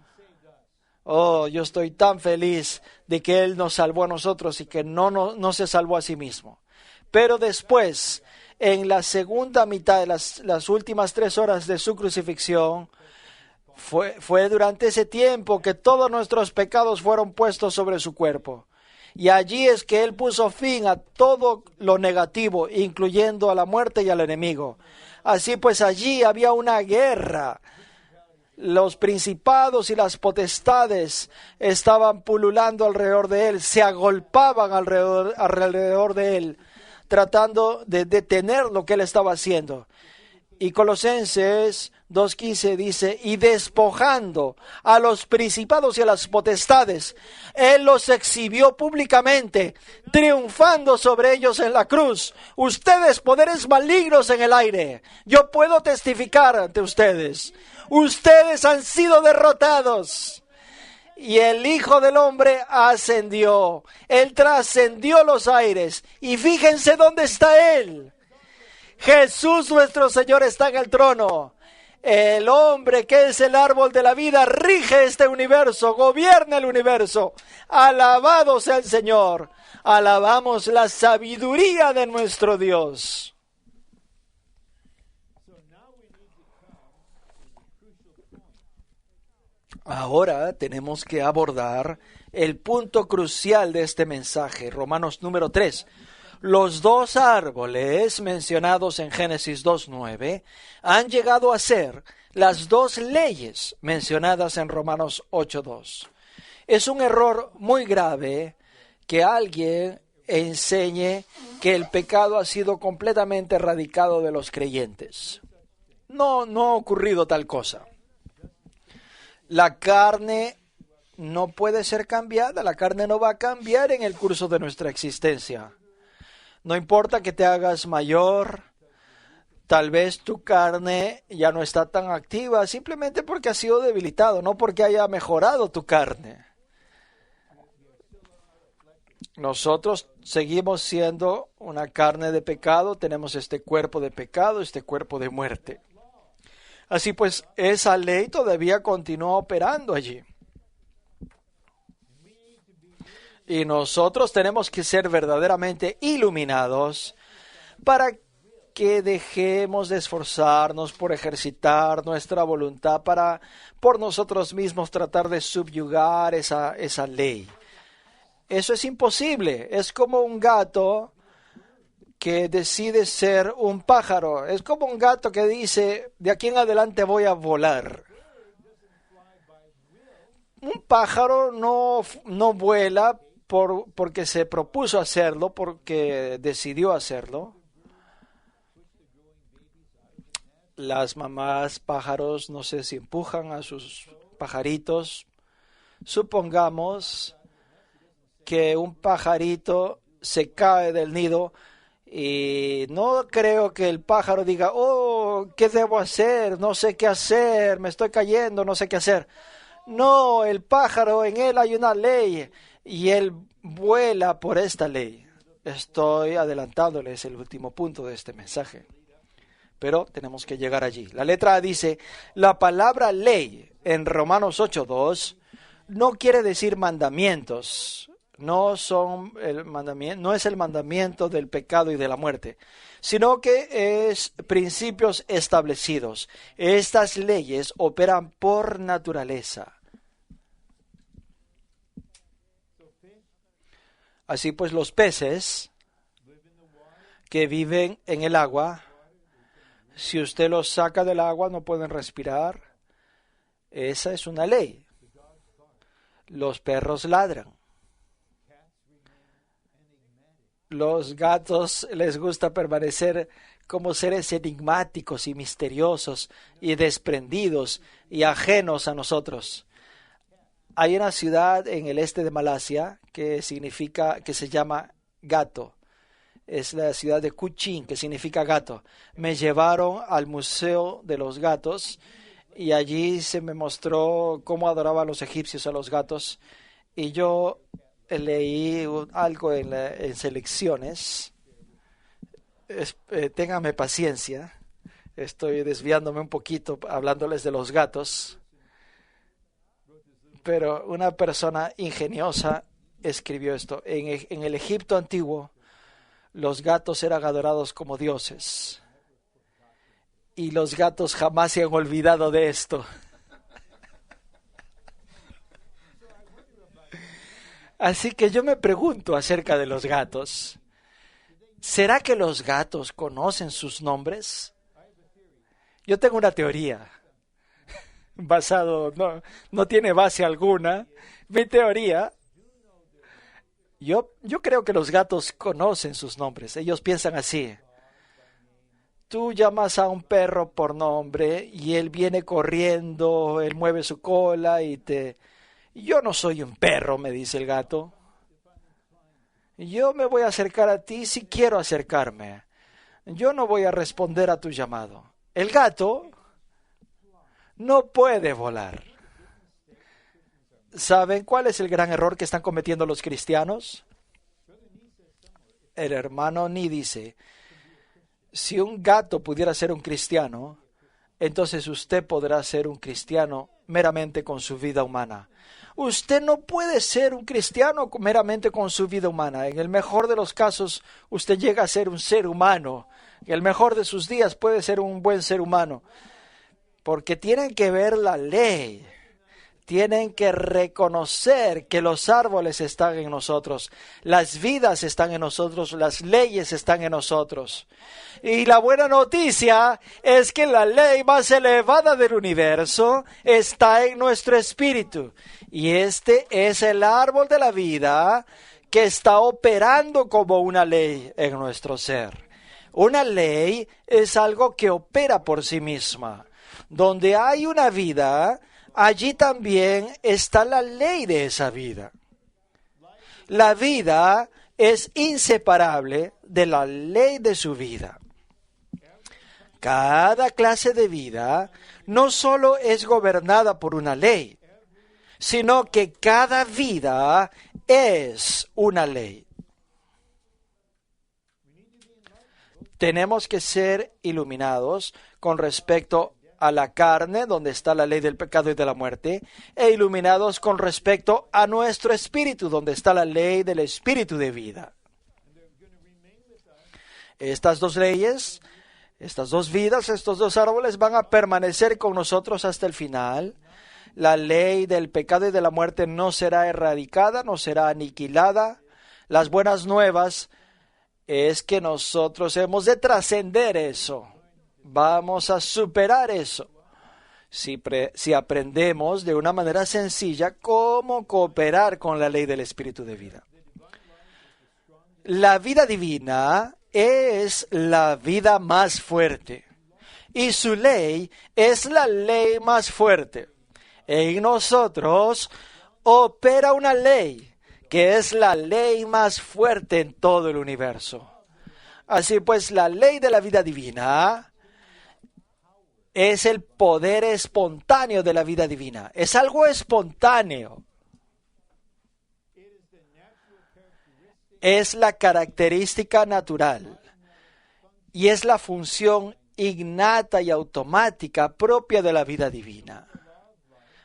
Oh, yo estoy tan feliz de que Él nos salvó a nosotros y que no se salvó a sí mismo. Pero después, en la segunda mitad de las últimas 3 horas de su crucifixión, fue durante ese tiempo que todos nuestros pecados fueron puestos sobre su cuerpo. Y allí es que Él puso fin a todo lo negativo, incluyendo a la muerte y al enemigo. Así pues, allí había una guerra. Los principados y las potestades estaban pululando alrededor de Él, se agolpaban alrededor de Él, tratando de detener lo que Él estaba haciendo. Y Colosenses 2:15 dice: y despojando a los principados y a las potestades, Él los exhibió públicamente, triunfando sobre ellos en la cruz. Ustedes, poderes malignos en el aire, yo puedo testificar ante ustedes, ustedes han sido derrotados. Y el Hijo del Hombre ascendió, Él trascendió los aires, y fíjense dónde está Él. Jesús nuestro Señor está en el trono. El hombre que es el árbol de la vida rige este universo, gobierna el universo. Alabado sea el Señor. Alabamos la sabiduría de nuestro Dios. Ahora tenemos que abordar el punto crucial de este mensaje, Romanos número 3. Los dos árboles mencionados en Génesis 2:9 han llegado a ser las dos leyes mencionadas en Romanos 8:2. Es un error muy grave que alguien enseñe que el pecado ha sido completamente erradicado de los creyentes. No ha ocurrido tal cosa. La carne no puede ser cambiada, la carne no va a cambiar en el curso de nuestra existencia. No importa que te hagas mayor, tal vez tu carne ya no está tan activa simplemente porque ha sido debilitado, no porque haya mejorado tu carne. Nosotros seguimos siendo una carne de pecado, tenemos este cuerpo de pecado, este cuerpo de muerte. Así pues, esa ley todavía continúa operando allí. Y nosotros tenemos que ser verdaderamente iluminados para que dejemos de esforzarnos por ejercitar nuestra voluntad para por nosotros mismos tratar de subyugar esa ley. Eso es imposible. Es como un gato que decide ser un pájaro. Es como un gato que dice, de aquí en adelante voy a volar. Un pájaro no vuela porque se propuso hacerlo, porque decidió hacerlo. Las mamás pájaros, no sé si empujan a sus pajaritos. Supongamos que un pajarito se cae del nido y no creo que el pájaro diga, oh, ¿qué debo hacer? No sé qué hacer, me estoy cayendo, no sé qué hacer. No, el pájaro, en él hay una ley y él vuela por esta ley. Estoy adelantándoles el último punto de este mensaje, pero tenemos que llegar allí. La letra A dice, la palabra ley en Romanos 8:2 no quiere decir mandamientos. No es el mandamiento del pecado y de la muerte, sino que es principios establecidos. Estas leyes operan por naturaleza. Así pues, los peces que viven en el agua, si usted los saca del agua, no pueden respirar. Esa es una ley. Los perros ladran. Los gatos les gusta permanecer como seres enigmáticos y misteriosos y desprendidos y ajenos a nosotros. Hay una ciudad en el este de Malasia que se llama Gato. Es la ciudad de Kuching, que significa gato. Me llevaron al Museo de los Gatos y allí se me mostró cómo adoraban los egipcios a los gatos. Y yo leí algo en selecciones. Ténganme paciencia. Estoy desviándome un poquito hablándoles de los gatos. Pero una persona ingeniosa escribió esto. En el Egipto antiguo, los gatos eran adorados como dioses. Y los gatos jamás se han olvidado de esto. Así que yo me pregunto acerca de los gatos. ¿Será que los gatos conocen sus nombres? Yo tengo una teoría. No tiene base alguna. Mi teoría. Yo creo que los gatos conocen sus nombres. Ellos piensan así. Tú llamas a un perro por nombre y él viene corriendo, él mueve su cola y te... Yo no soy un perro, me dice el gato. Yo me voy a acercar a ti si quiero acercarme. Yo no voy a responder a tu llamado. El gato no puede volar. ¿Saben cuál es el gran error que están cometiendo los cristianos? El hermano Ni dice, si un gato pudiera ser un cristiano, entonces usted podrá ser un cristiano meramente con su vida humana. Usted no puede ser un cristiano meramente con su vida humana. En el mejor de los casos, usted llega a ser un ser humano. En el mejor de sus días puede ser un buen ser humano. Porque tienen que ver la ley. tienen que reconocer que los árboles están en nosotros, las vidas están en nosotros, las leyes están en nosotros. Y la buena noticia es que la ley más elevada del universo está en nuestro espíritu. Y este es el árbol de la vida que está operando como una ley en nuestro ser. Una ley es algo que opera por sí misma. Donde hay una vida, allí también está la ley de esa vida. La vida es inseparable de la ley de su vida. Cada clase de vida no solo es gobernada por una ley, sino que cada vida es una ley. Tenemos que ser iluminados con respecto a la carne, donde está la ley del pecado y de la muerte, e iluminados con respecto a nuestro espíritu, donde está la ley del espíritu de vida. Estas dos leyes, estas dos vidas, estos dos árboles van a permanecer con nosotros hasta el final. La ley del pecado y de la muerte no será erradicada, no será aniquilada. Las buenas nuevas es que nosotros hemos de trascender eso. Vamos a superar eso. Si aprendemos de una manera sencilla cómo cooperar con la ley del espíritu de vida. La vida divina es la vida más fuerte y su ley es la ley más fuerte. En nosotros opera una ley que es la ley más fuerte en todo el universo. Así pues, la ley de la vida divina es el poder espontáneo de la vida divina. Es algo espontáneo. Es la característica natural y es la función innata y automática propia de la vida divina.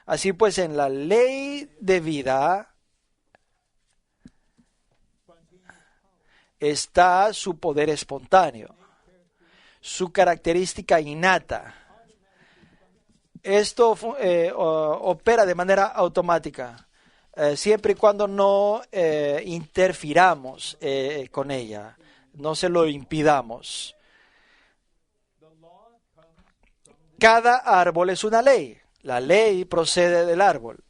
Así pues, en la ley de vida está su poder espontáneo, su característica innata. Esto opera de manera automática, siempre y cuando no interfiramos con ella, no se lo impidamos. Cada árbol es una ley. La ley procede del árbol.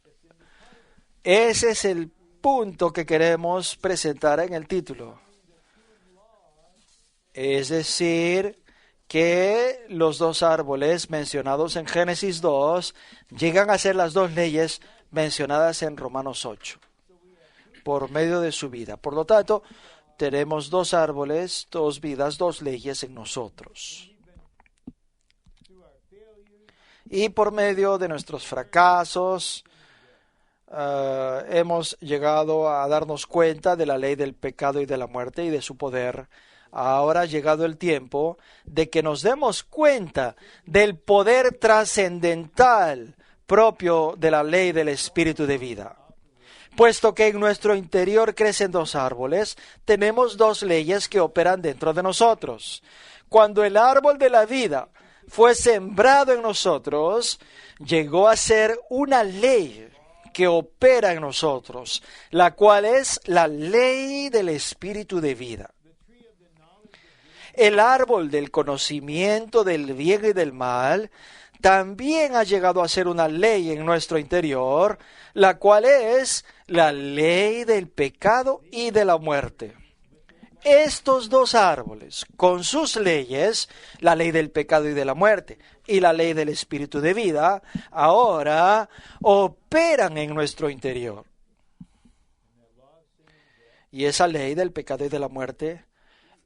Ese es el punto que queremos presentar en el título. Es decir, que los dos árboles mencionados en Génesis 2 llegan a ser las dos leyes mencionadas en Romanos 8 por medio de su vida. Por lo tanto, tenemos dos árboles, dos vidas, dos leyes en nosotros. Y por medio de nuestros fracasos, hemos llegado a darnos cuenta de la ley del pecado y de la muerte y de su poder. Ahora ha llegado el tiempo de que nos demos cuenta del poder trascendental propio de la ley del espíritu de vida. Puesto que en nuestro interior crecen dos árboles, tenemos dos leyes que operan dentro de nosotros. Cuando el árbol de la vida fue sembrado en nosotros, llegó a ser una ley que opera en nosotros, la cual es la ley del espíritu de vida. El árbol del conocimiento del bien y del mal también ha llegado a ser una ley en nuestro interior, la cual es la ley del pecado y de la muerte. Estos dos árboles, con sus leyes, la ley del pecado y de la muerte y la ley del espíritu de vida, ahora operan en nuestro interior. Y esa ley del pecado y de la muerte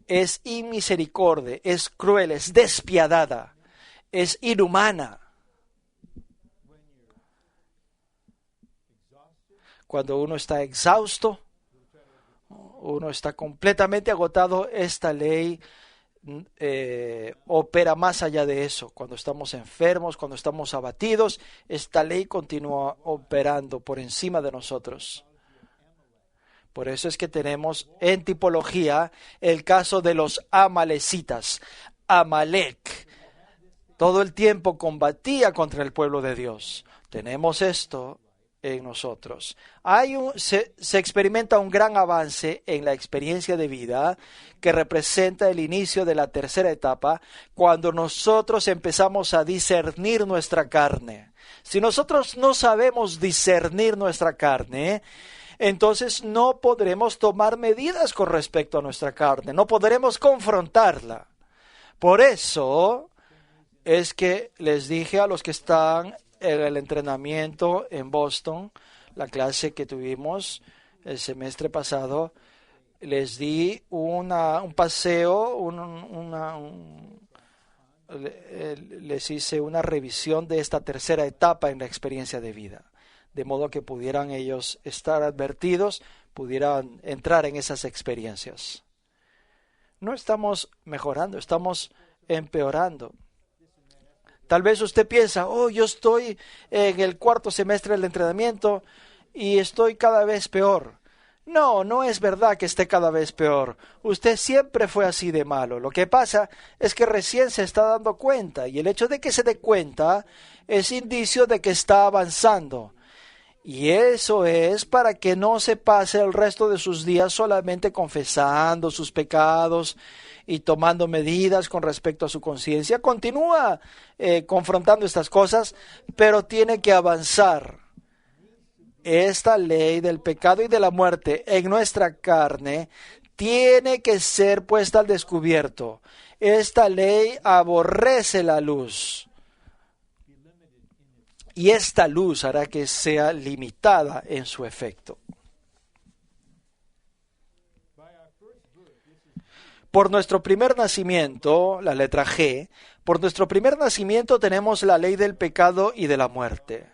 es inmisericordia, es cruel, es despiadada, es inhumana. Cuando uno está exhausto, uno está completamente agotado, esta ley opera más allá de eso. Cuando estamos enfermos, cuando estamos abatidos, esta ley continúa operando por encima de nosotros. Por eso es que tenemos en tipología el caso de los amalecitas. Amalek todo el tiempo combatía contra el pueblo de Dios. Tenemos esto en nosotros. Se experimenta un gran avance en la experiencia de vida que representa el inicio de la tercera etapa cuando nosotros empezamos a discernir nuestra carne. Si nosotros no sabemos discernir nuestra carne, entonces no podremos tomar medidas con respecto a nuestra carne, no podremos confrontarla. Por eso es que les dije a los que están en el entrenamiento en Boston, la clase que tuvimos el semestre pasado, les di un paseo, les hice una revisión de esta tercera etapa en la experiencia de vida, de modo que pudieran ellos estar advertidos, pudieran entrar en esas experiencias. No estamos mejorando, estamos empeorando. Tal vez usted piensa, yo estoy en el cuarto semestre del entrenamiento y estoy cada vez peor. No, no es verdad que esté cada vez peor. Usted siempre fue así de malo. Lo que pasa es que recién se está dando cuenta, y el hecho de que se dé cuenta es indicio de que está avanzando. Y eso es para que no se pase el resto de sus días solamente confesando sus pecados y tomando medidas con respecto a su conciencia. Continúa confrontando estas cosas, pero tiene que avanzar. Esta ley del pecado y de la muerte en nuestra carne tiene que ser puesta al descubierto. Esta ley aborrece la luz. Y esta luz hará que sea limitada en su efecto. Por nuestro primer nacimiento, la letra G, por nuestro primer nacimiento tenemos la ley del pecado y de la muerte.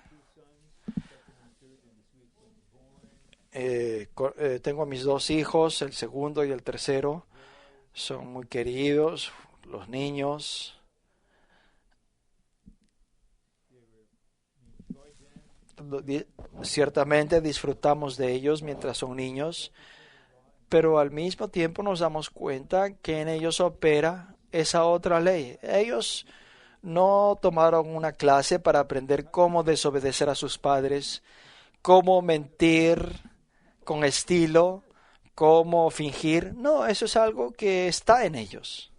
Tengo a mis dos hijos, el segundo y el tercero. Son muy queridos, los niños. Ciertamente disfrutamos de ellos mientras son niños, pero al mismo tiempo nos damos cuenta que en ellos opera esa otra ley. Ellos no tomaron una clase para aprender cómo desobedecer a sus padres, cómo mentir con estilo, cómo fingir. No, eso es algo que está en ellos.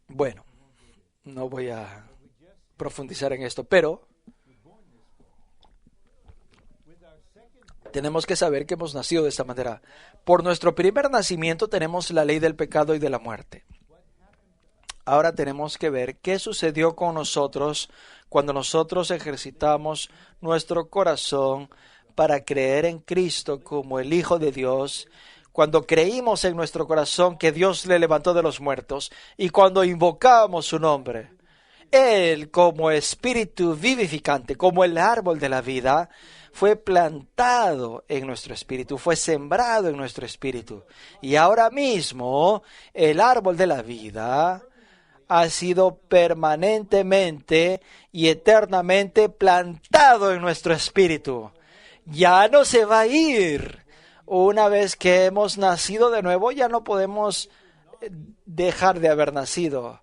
Bueno, no voy a profundizar en esto, pero tenemos que saber que hemos nacido de esta manera. Por nuestro primer nacimiento tenemos la ley del pecado y de la muerte. Ahora tenemos que ver qué sucedió con nosotros cuando nosotros ejercitamos nuestro corazón para creer en Cristo como el Hijo de Dios, cuando creímos en nuestro corazón que Dios le levantó de los muertos y cuando invocamos su nombre. Él, como espíritu vivificante, como el árbol de la vida, fue plantado en nuestro espíritu, fue sembrado en nuestro espíritu. Y ahora mismo, el árbol de la vida ha sido permanentemente y eternamente plantado en nuestro espíritu. Ya no se va a ir. Una vez que hemos nacido de nuevo, ya no podemos dejar de haber nacido.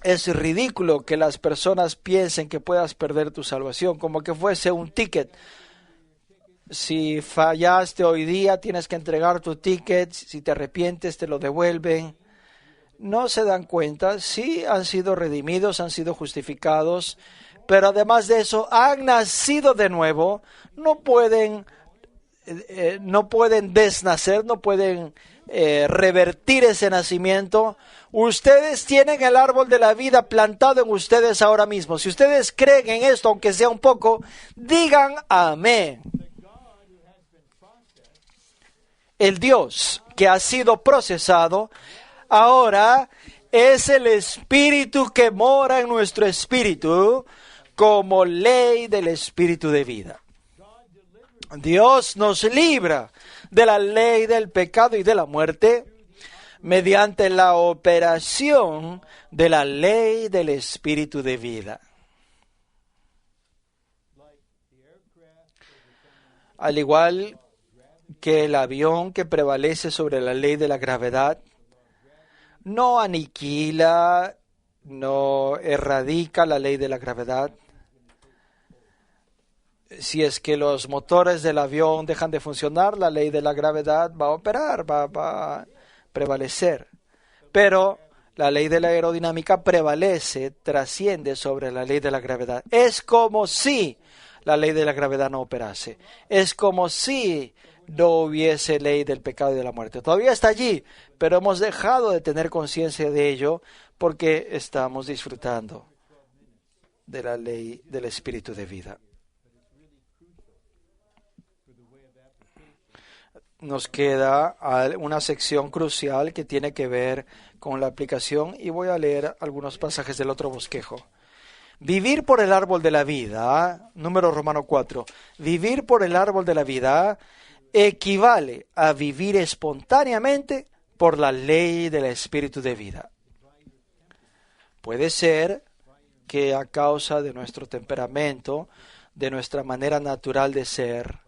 Es ridículo que las personas piensen que puedas perder tu salvación, como que fuese un ticket. Si fallaste hoy día, tienes que entregar tu ticket. Si te arrepientes, te lo devuelven. No se dan cuenta, sí han sido redimidos, han sido justificados, pero además de eso han nacido de nuevo. No pueden desnacer, no pueden revertir ese nacimiento. Ustedes tienen el árbol de la vida plantado en ustedes ahora mismo. Si ustedes creen en esto, aunque sea un poco, digan amén. El Dios que ha sido procesado ahora es el Espíritu que mora en nuestro espíritu como ley del Espíritu de vida. Dios nos libra de la ley del pecado y de la muerte mediante la operación de la ley del Espíritu de vida. Al igual que el avión que prevalece sobre la ley de la gravedad, no aniquila no erradica la ley de la gravedad. Si es que los motores del avión dejan de funcionar, la ley de la gravedad va a operar, va a prevalecer. Pero la ley de la aerodinámica prevalece, trasciende sobre la ley de la gravedad. Es como si la ley de la gravedad no operase. Es como si no hubiese ley del pecado y de la muerte. Todavía está allí, pero hemos dejado de tener conciencia de ello porque estamos disfrutando de la ley del espíritu de vida. Nos queda una sección crucial que tiene que ver con la aplicación y voy a leer algunos pasajes del otro bosquejo. Vivir por el árbol de la vida, número Romano 4, vivir por el árbol de la vida equivale a vivir espontáneamente por la ley del espíritu de vida. Puede ser que a causa de nuestro temperamento, de nuestra manera natural de ser,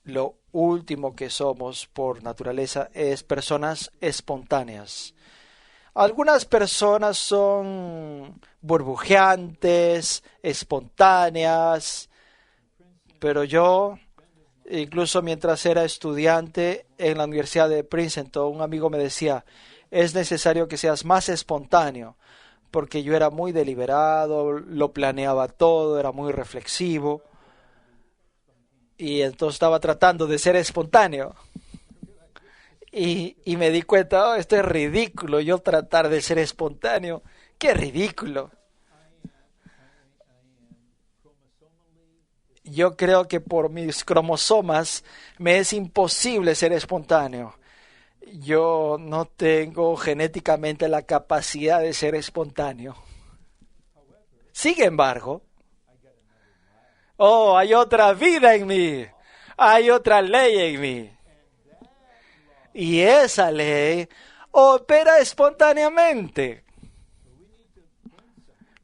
lo último que somos por naturaleza es personas espontáneas. Algunas personas son burbujeantes, espontáneas, pero yo, incluso mientras era estudiante en la Universidad de Princeton, un amigo me decía, es necesario que seas más espontáneo, porque yo era muy deliberado, lo planeaba todo, era muy reflexivo. Y entonces estaba tratando de ser espontáneo. Y me di cuenta, oh, esto es ridículo, yo tratar de ser espontáneo. ¡Qué ridículo! Yo creo que por mis cromosomas me es imposible ser espontáneo. Yo no tengo genéticamente la capacidad de ser espontáneo. Sin embargo, oh, hay otra vida en mí. Hay otra ley en mí. Y esa ley opera espontáneamente.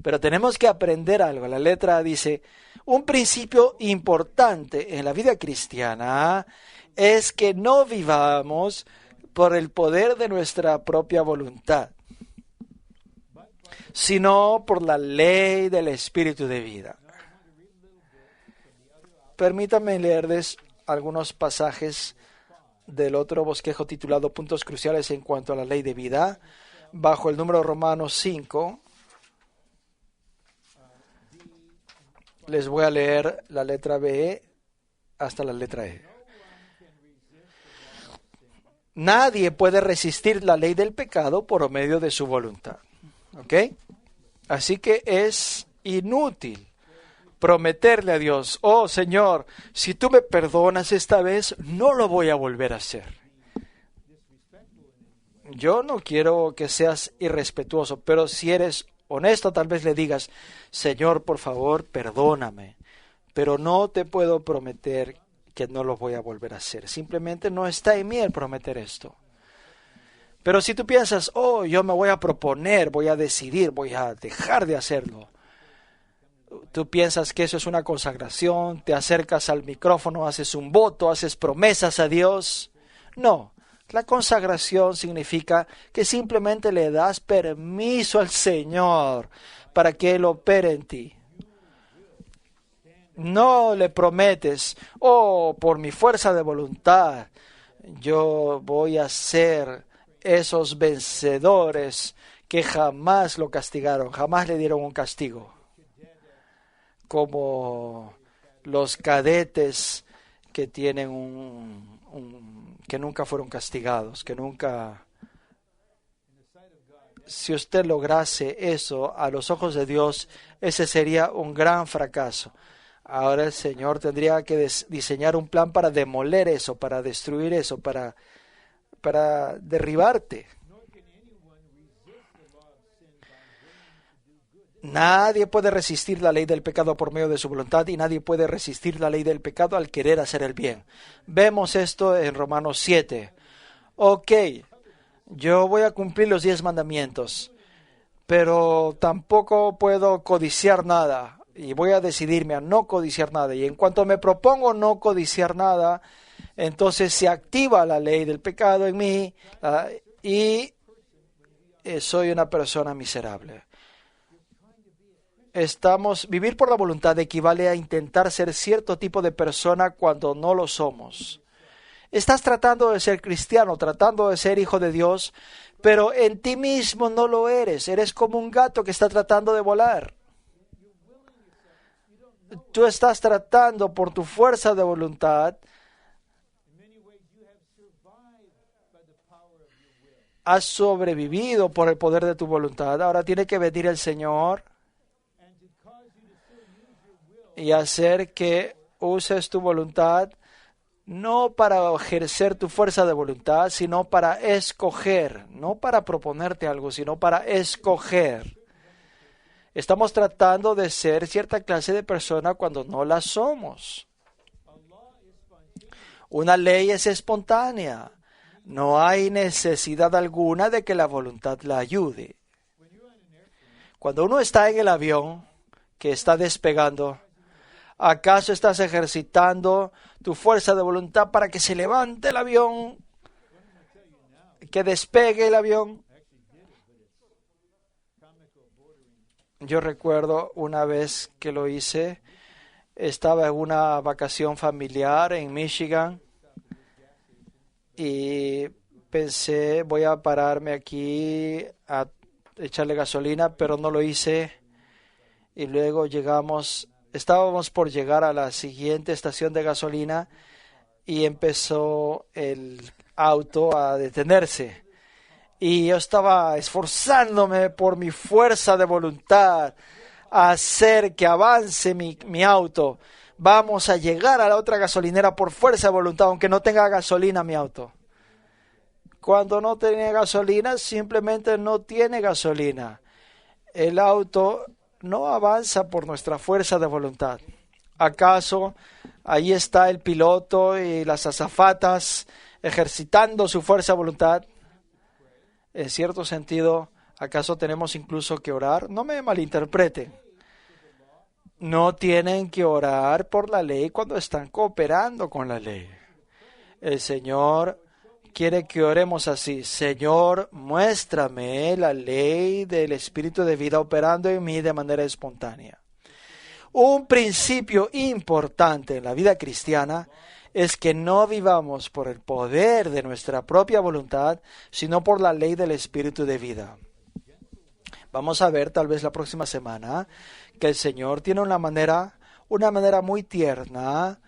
Pero tenemos que aprender algo. La letra dice, un principio importante en la vida cristiana es que no vivamos por el poder de nuestra propia voluntad, sino por la ley del espíritu de vida. Permítanme leerles algunos pasajes del otro bosquejo titulado Puntos cruciales en cuanto a la ley de vida, bajo el número Romanos 5. Les voy a leer la letra B hasta la letra E. Nadie puede resistir la ley del pecado por medio de su voluntad. ¿Ok? Así que es inútil prometerle a Dios, oh Señor, si tú me perdonas esta vez, no lo voy a volver a hacer. Yo no quiero que seas irrespetuoso, pero si eres honesto, tal vez le digas, Señor, por favor, perdóname, pero no te puedo prometer que no lo voy a volver a hacer. Simplemente no está en mí el prometer esto. Pero si tú piensas, oh, yo me voy a proponer, voy a decidir, voy a dejar de hacerlo. Tú piensas que eso es una consagración, te acercas al micrófono, haces un voto, haces promesas a Dios. No, la consagración significa que simplemente le das permiso al Señor para que Él opere en ti. No le prometes, oh, por mi fuerza de voluntad, yo voy a ser esos vencedores que jamás lo castigaron, jamás le dieron un castigo. Como los cadetes que tienen que nunca fueron castigados, que nunca... Si usted lograse eso a los ojos de Dios, ese sería un gran fracaso. Ahora el Señor tendría que diseñar un plan para demoler eso, para destruir eso, para derribarte. Nadie puede resistir la ley del pecado por medio de su voluntad y nadie puede resistir la ley del pecado al querer hacer el bien. Vemos esto en Romanos 7. Ok, yo voy a cumplir los 10 mandamientos, pero tampoco puedo codiciar nada y voy a decidirme a no codiciar nada. Y en cuanto me propongo no codiciar nada, entonces se activa la ley del pecado en mí y soy una persona miserable. Vivir por la voluntad equivale a intentar ser cierto tipo de persona cuando no lo somos. Estás tratando de ser cristiano, tratando de ser hijo de Dios, pero en ti mismo no lo eres. Eres como un gato que está tratando de volar. Tú estás tratando por tu fuerza de voluntad. Has sobrevivido por el poder de tu voluntad. Ahora tiene que venir el Señor y hacer que uses tu voluntad no para ejercer tu fuerza de voluntad, sino para escoger, no para proponerte algo, sino para escoger. Estamos tratando de ser cierta clase de persona cuando no la somos. Una ley es espontánea. No hay necesidad alguna de que la voluntad la ayude. Cuando uno está en el avión que está despegando, ¿acaso estás ejercitando tu fuerza de voluntad para que se levante el avión, que despegue el avión? Yo recuerdo una vez que lo hice, estaba en una vacación familiar en Michigan y pensé, voy a pararme aquí a echarle gasolina, pero no lo hice. Y luego estábamos por llegar a la siguiente estación de gasolina y empezó el auto a detenerse. Y yo estaba esforzándome por mi fuerza de voluntad a hacer que avance mi auto. Vamos a llegar a la otra gasolinera por fuerza de voluntad, aunque no tenga gasolina mi auto. Cuando no tiene gasolina, simplemente no tiene gasolina. El auto no avanza por nuestra fuerza de voluntad. ¿Acaso ahí está el piloto y las azafatas ejercitando su fuerza de voluntad? En cierto sentido, ¿acaso tenemos incluso que orar? No me malinterpreten. No tienen que orar por la ley cuando están cooperando con la ley. El Señor quiere que oremos así: Señor, muéstrame la ley del Espíritu de vida operando en mí de manera espontánea. Un principio importante en la vida cristiana es que no vivamos por el poder de nuestra propia voluntad, sino por la ley del Espíritu de vida. Vamos a ver tal vez la próxima semana que el Señor tiene una manera muy tierna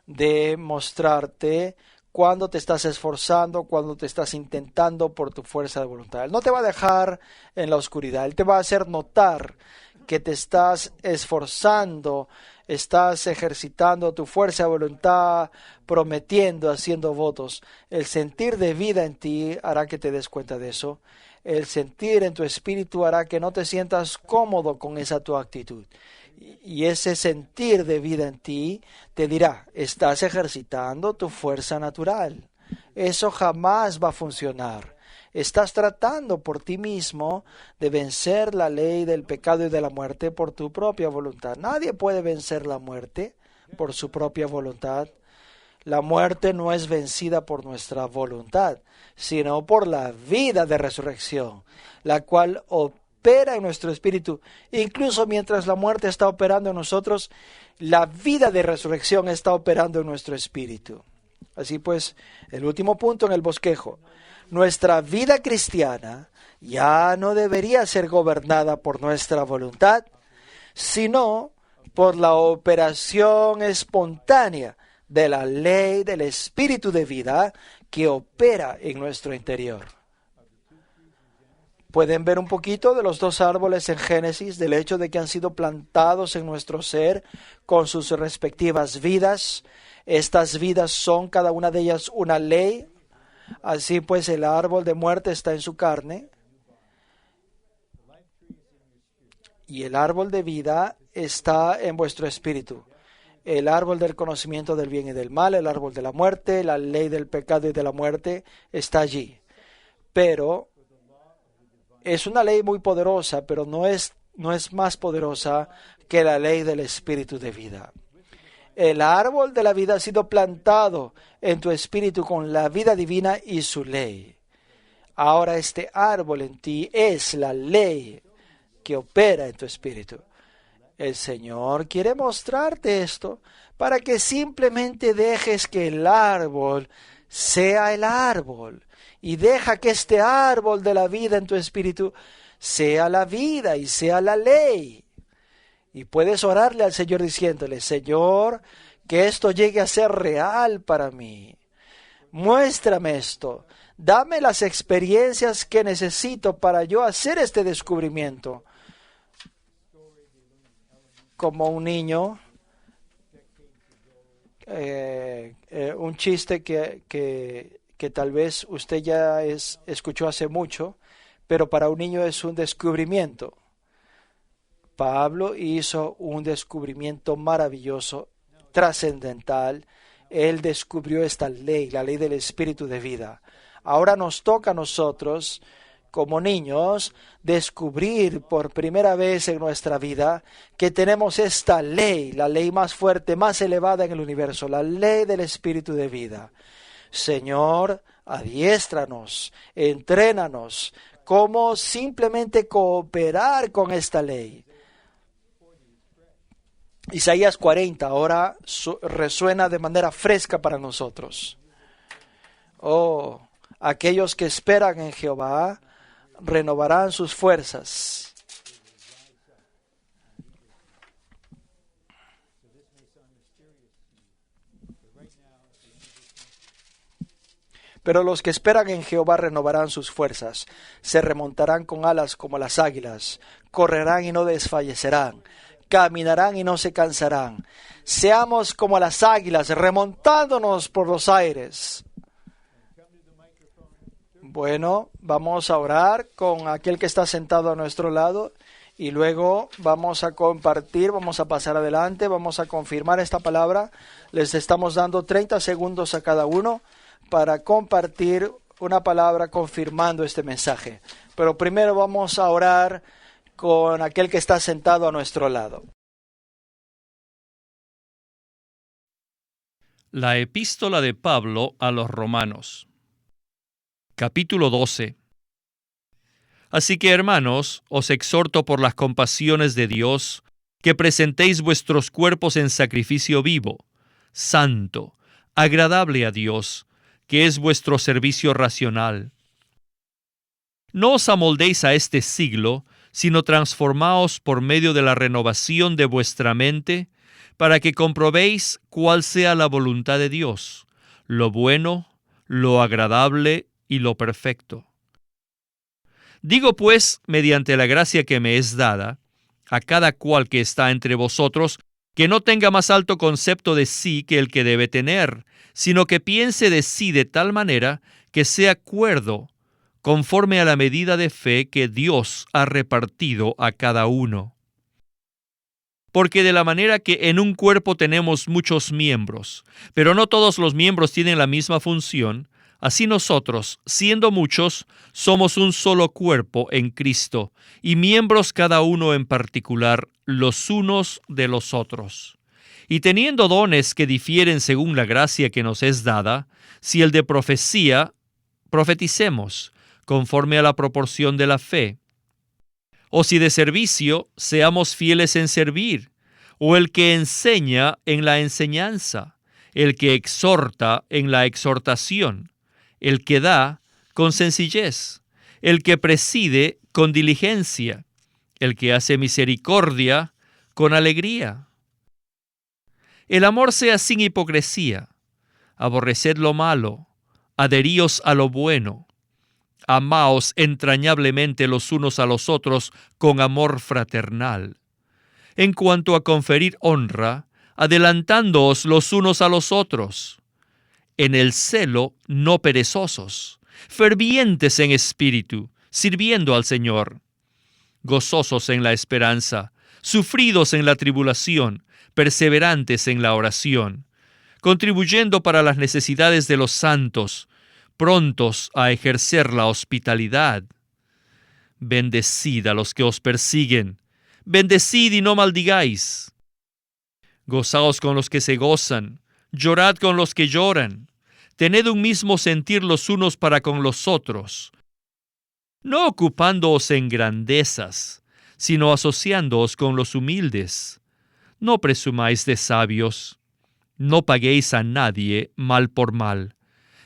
de mostrarte cuando te estás esforzando, cuando te estás intentando por tu fuerza de voluntad. Él no te va a dejar en la oscuridad. Él te va a hacer notar que te estás esforzando, estás ejercitando tu fuerza de voluntad, prometiendo, haciendo votos. El sentir de vida en ti hará que te des cuenta de eso. El sentir en tu espíritu hará que no te sientas cómodo con esa tu actitud. Y ese sentir de vida en ti te dirá, estás ejercitando tu fuerza natural. Eso jamás va a funcionar. Estás tratando por ti mismo de vencer la ley del pecado y de la muerte por tu propia voluntad. Nadie puede vencer la muerte por su propia voluntad. La muerte no es vencida por nuestra voluntad, sino por la vida de resurrección, la cual opera en nuestro espíritu. Incluso mientras la muerte está operando en nosotros, la vida de resurrección está operando en nuestro espíritu. Así pues, el último punto en el bosquejo: nuestra vida cristiana ya no debería ser gobernada por nuestra voluntad, sino por la operación espontánea de la ley del Espíritu de vida que opera en nuestro interior. Pueden ver un poquito de los dos árboles en Génesis, del hecho de que han sido plantados en nuestro ser con sus respectivas vidas. Estas vidas son cada una de ellas una ley. Así pues, el árbol de muerte está en su carne y el árbol de vida está en vuestro espíritu. El árbol del conocimiento del bien y del mal, el árbol de la muerte, la ley del pecado y de la muerte está allí. Pero es una ley muy poderosa, pero no es más poderosa que la ley del Espíritu de vida. El árbol de la vida ha sido plantado en tu espíritu con la vida divina y su ley. Ahora este árbol en ti es la ley que opera en tu espíritu. El Señor quiere mostrarte esto para que simplemente dejes que el árbol sea el árbol y deja que este árbol de la vida en tu espíritu sea la vida y sea la ley. Y puedes orarle al Señor diciéndole: Señor, que esto llegue a ser real para mí. Muéstrame esto. Dame las experiencias que necesito para yo hacer este descubrimiento. Como un niño, un chiste que tal vez usted ya escuchó hace mucho, pero para un niño es un descubrimiento. Pablo hizo un descubrimiento maravilloso, trascendental. Él descubrió esta ley, la ley del espíritu de vida. Ahora nos toca a nosotros, como niños, descubrir por primera vez en nuestra vida que tenemos esta ley, la ley más fuerte, más elevada en el universo, la ley del espíritu de vida. Señor, adiéstranos, entrénanos, cómo simplemente cooperar con esta ley. Isaías 40 ahora resuena de manera fresca para nosotros. Oh, aquellos que esperan en Jehová renovarán sus fuerzas. Pero los que esperan en Jehová renovarán sus fuerzas, se remontarán con alas como las águilas, correrán y no desfallecerán, caminarán y no se cansarán. Seamos como las águilas, remontándonos por los aires. Bueno, vamos a orar con aquel que está sentado a nuestro lado y luego vamos a compartir, vamos a pasar adelante, vamos a confirmar esta palabra. Les estamos dando 30 segundos a cada uno para compartir una palabra confirmando este mensaje. Pero primero vamos a orar con aquel que está sentado a nuestro lado. La epístola de Pablo a los Romanos. Capítulo 12. Así que, hermanos, os exhorto por las compasiones de Dios, que presentéis vuestros cuerpos en sacrificio vivo, santo, agradable a Dios, que es vuestro servicio racional. No os amoldéis a este siglo, sino transformaos por medio de la renovación de vuestra mente, para que comprobéis cuál sea la voluntad de Dios, lo bueno, lo agradable y lo perfecto. Digo pues, mediante la gracia que me es dada, a cada cual que está entre vosotros, que no tenga más alto concepto de sí que el que debe tener, sino que piense de sí de tal manera que sea cuerdo, conforme a la medida de fe que Dios ha repartido a cada uno. Porque de la manera que en un cuerpo tenemos muchos miembros, pero no todos los miembros tienen la misma función, así nosotros, siendo muchos, somos un solo cuerpo en Cristo, y miembros cada uno en particular, los unos de los otros. Y teniendo dones que difieren según la gracia que nos es dada, si el de profecía, profeticemos, conforme a la proporción de la fe. O si de servicio, seamos fieles en servir, o el que enseña en la enseñanza, el que exhorta en la exhortación, el que da con sencillez, el que preside con diligencia, el que hace misericordia con alegría. El amor sea sin hipocresía, aborreced lo malo, adheríos a lo bueno, amaos entrañablemente los unos a los otros con amor fraternal. En cuanto a conferir honra, adelantándoos los unos a los otros. En el celo no perezosos, fervientes en espíritu, sirviendo al Señor. Gozosos en la esperanza, sufridos en la tribulación, perseverantes en la oración, contribuyendo para las necesidades de los santos, prontos a ejercer la hospitalidad. Bendecid a los que os persiguen, bendecid y no maldigáis. Gozaos con los que se gozan, llorad con los que lloran. Tened un mismo sentir los unos para con los otros. no ocupándoos en grandezas, sino asociándoos con los humildes. No presumáis de sabios, no paguéis a nadie mal por mal.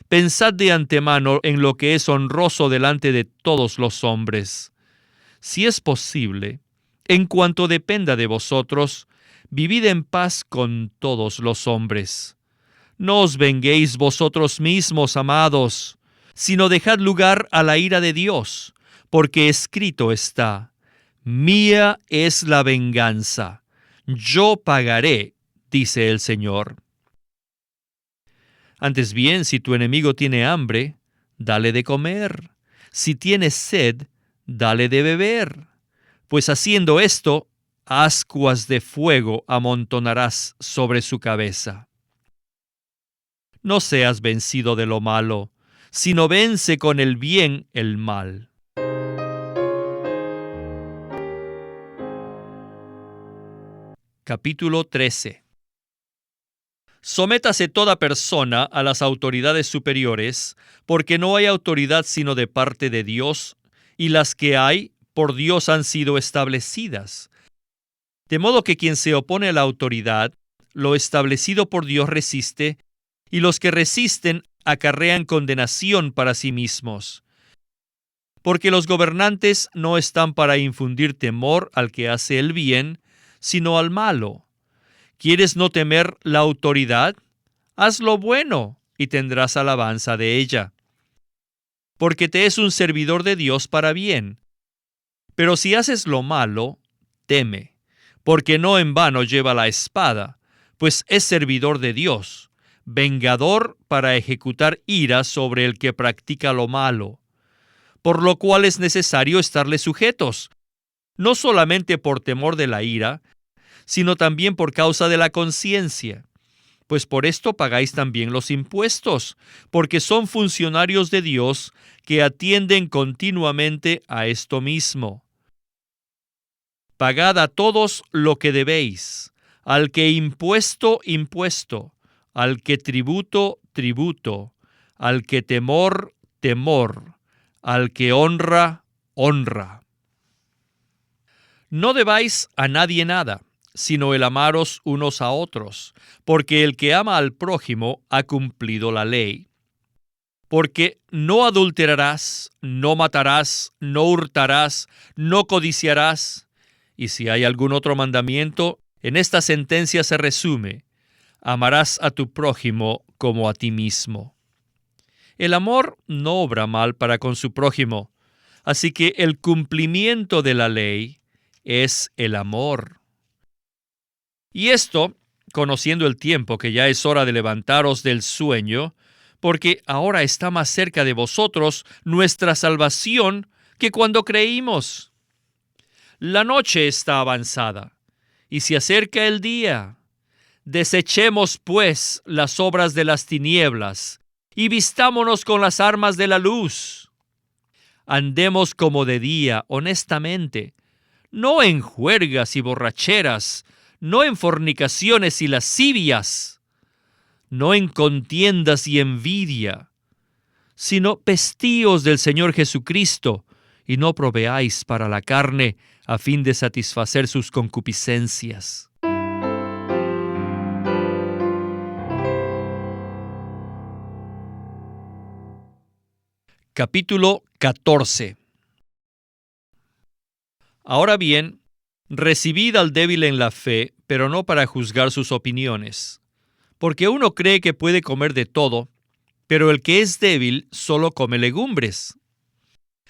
Pensad de antemano en lo que es honroso delante de todos los hombres. Si es posible, en cuanto dependa de vosotros, vivid en paz con todos los hombres. No os venguéis vosotros mismos, amados, sino dejad lugar a la ira de Dios, porque escrito está: mía es la venganza, yo pagaré, dice el Señor. Antes bien, si tu enemigo tiene hambre, dale de comer. Si tiene sed, dale de beber. Pues haciendo esto, ascuas de fuego amontonarás sobre su cabeza. No seas vencido de lo malo, sino vence con el bien el mal. Capítulo 13. Sométase toda persona a las autoridades superiores, porque no hay autoridad sino de parte de Dios, y las que hay, por Dios han sido establecidas. De modo que quien se opone a la autoridad, lo establecido por Dios resiste, y los que resisten acarrean condenación para sí mismos. Porque los gobernantes no están para infundir temor al que hace el bien, sino al malo. ¿Quieres no temer la autoridad? Haz lo bueno y tendrás alabanza de ella. Porque te es un servidor de Dios para bien. Pero si haces lo malo, teme, porque no en vano lleva la espada, pues es servidor de Dios, vengador para ejecutar ira sobre el que practica lo malo. Por lo cual es necesario estarle sujetos, no solamente por temor de la ira, sino también por causa de la conciencia. Pues por esto pagáis también los impuestos, porque son funcionarios de Dios que atienden continuamente a esto mismo. Pagad a todos lo que debéis, al que impuesto, impuesto, al que tributo, tributo, al que temor, temor, al que honra, honra. No debáis a nadie nada, sino el amaros unos a otros, porque el que ama al prójimo ha cumplido la ley. Porque no adulterarás, no matarás, no hurtarás, no codiciarás. Y si hay algún otro mandamiento, en esta sentencia se resume: amarás a tu prójimo como a ti mismo. El amor no obra mal para con su prójimo, así que el cumplimiento de la ley es el amor. Y esto, conociendo el tiempo, que ya es hora de levantaros del sueño, porque ahora está más cerca de vosotros nuestra salvación que cuando creímos. La noche está avanzada, y se acerca el día. Desechemos, pues, las obras de las tinieblas, y vistámonos con las armas de la luz. Andemos como de día, honestamente, no en juergas y borracheras, no en fornicaciones y lascivias, no en contiendas y envidia, sino vestíos del Señor Jesucristo, y no proveáis para la carne a fin de satisfacer sus concupiscencias. Capítulo 14. Ahora bien, recibid al débil en la fe, pero no para juzgar sus opiniones. Porque uno cree que puede comer de todo, pero el que es débil solo come legumbres.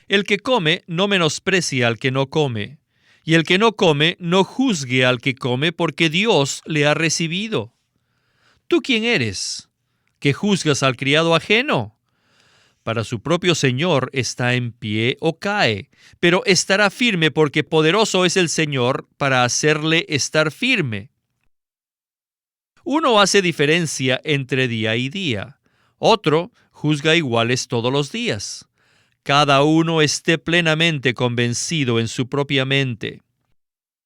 El que come no menosprecia al que no come, y el que no come no juzgue al que come, porque Dios le ha recibido. ¿Tú quién eres, que juzgas al criado ajeno? Para su propio Señor está en pie o cae, pero estará firme porque poderoso es el Señor para hacerle estar firme. Uno hace diferencia entre día y día, otro juzga iguales todos los días. Cada uno esté plenamente convencido en su propia mente.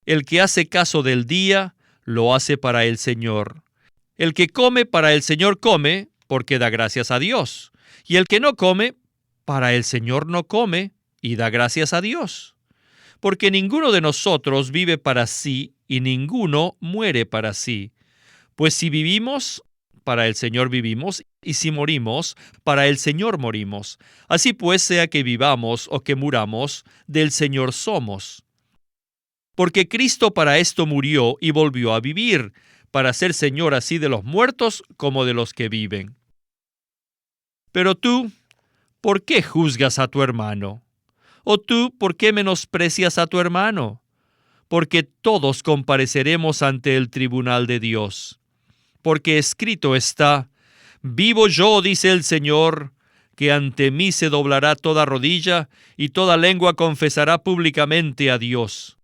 El que hace caso del día, lo hace para el Señor. El que come para el Señor come, porque da gracias a Dios. Y el que no come, para el Señor no come, y da gracias a Dios. Porque ninguno de nosotros vive para sí y ninguno muere para sí. Pues si vivimos, para el Señor vivimos, y si morimos, para el Señor morimos. Así pues, sea que vivamos o que muramos, del Señor somos. Porque Cristo para esto murió y volvió a vivir, para ser Señor así de los muertos como de los que viven. Pero tú, ¿por qué juzgas a tu hermano? ¿O tú, por qué menosprecias a tu hermano? Porque todos compareceremos ante el tribunal de Dios. Porque escrito está: vivo yo, dice el Señor, que ante mí se doblará toda rodilla y toda lengua confesará públicamente a Dios.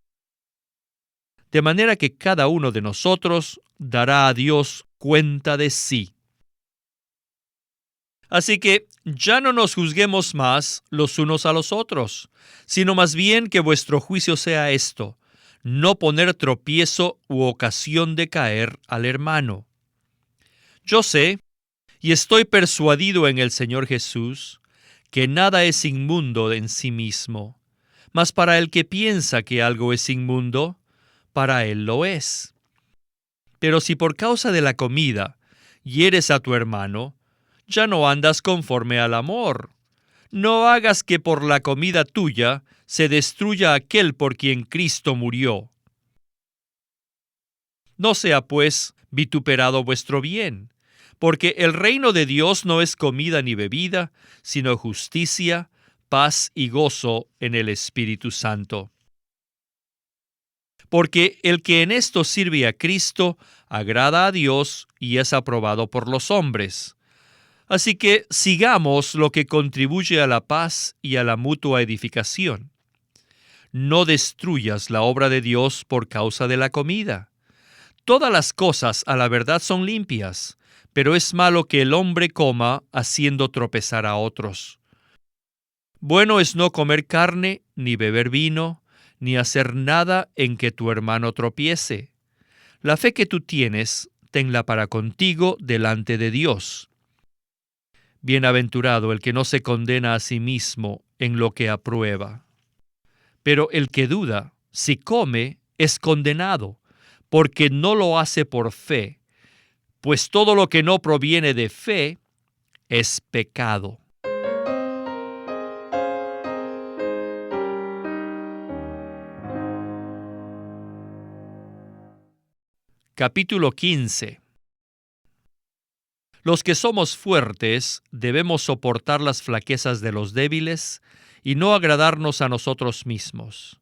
De manera que cada uno de nosotros dará a Dios cuenta de sí. Así que ya no nos juzguemos más los unos a los otros, sino más bien que vuestro juicio sea esto: no poner tropiezo u ocasión de caer al hermano. Yo sé, y estoy persuadido en el Señor Jesús, que nada es inmundo en sí mismo, mas para el que piensa que algo es inmundo, para él lo es. Pero si por causa de la comida hieres a tu hermano, ya no andas conforme al amor. No hagas que por la comida tuya se destruya aquel por quien Cristo murió. No sea, pues, vituperado vuestro bien, porque el reino de Dios no es comida ni bebida, sino justicia, paz y gozo en el Espíritu Santo. Porque el que en esto sirve a Cristo agrada a Dios y es aprobado por los hombres. Así que sigamos lo que contribuye a la paz y a la mutua edificación. No destruyas la obra de Dios por causa de la comida. Todas las cosas a la verdad son limpias, pero es malo que el hombre coma haciendo tropezar a otros. Bueno es no comer carne, ni beber vino, ni hacer nada en que tu hermano tropiece. La fe que tú tienes, tenla para contigo delante de Dios. Bienaventurado el que no se condena a sí mismo en lo que aprueba. Pero el que duda, si come, es condenado, porque no lo hace por fe, pues todo lo que no proviene de fe es pecado. Capítulo 15. Los que somos fuertes debemos soportar las flaquezas de los débiles y no agradarnos a nosotros mismos.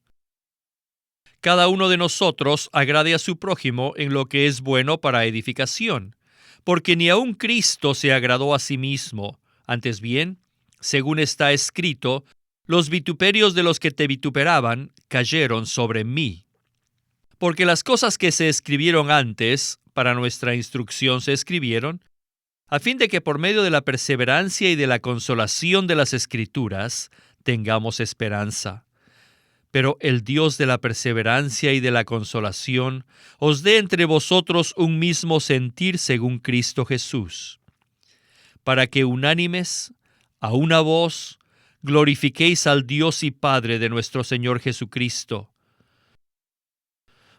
Cada uno de nosotros agrade a su prójimo en lo que es bueno para edificación, porque ni aun Cristo se agradó a sí mismo. Antes bien, según está escrito, los vituperios de los que te vituperaban cayeron sobre mí. Porque las cosas que se escribieron antes, para nuestra instrucción se escribieron, a fin de que por medio de la perseverancia y de la consolación de las Escrituras tengamos esperanza. Pero el Dios de la perseverancia y de la consolación os dé entre vosotros un mismo sentir según Cristo Jesús, para que unánimes, a una voz, glorifiquéis al Dios y Padre de nuestro Señor Jesucristo.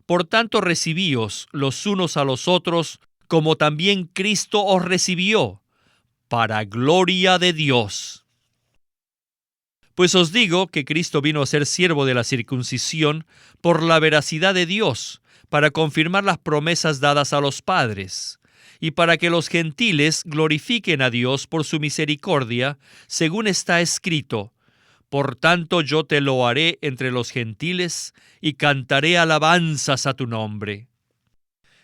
Por tanto, recibíos los unos a los otros, como también Cristo os recibió, para gloria de Dios. Pues os digo que Cristo vino a ser siervo de la circuncisión por la veracidad de Dios, para confirmar las promesas dadas a los padres, y para que los gentiles glorifiquen a Dios por su misericordia, según está escrito: por tanto yo te loaré entre los gentiles, y cantaré alabanzas a tu nombre.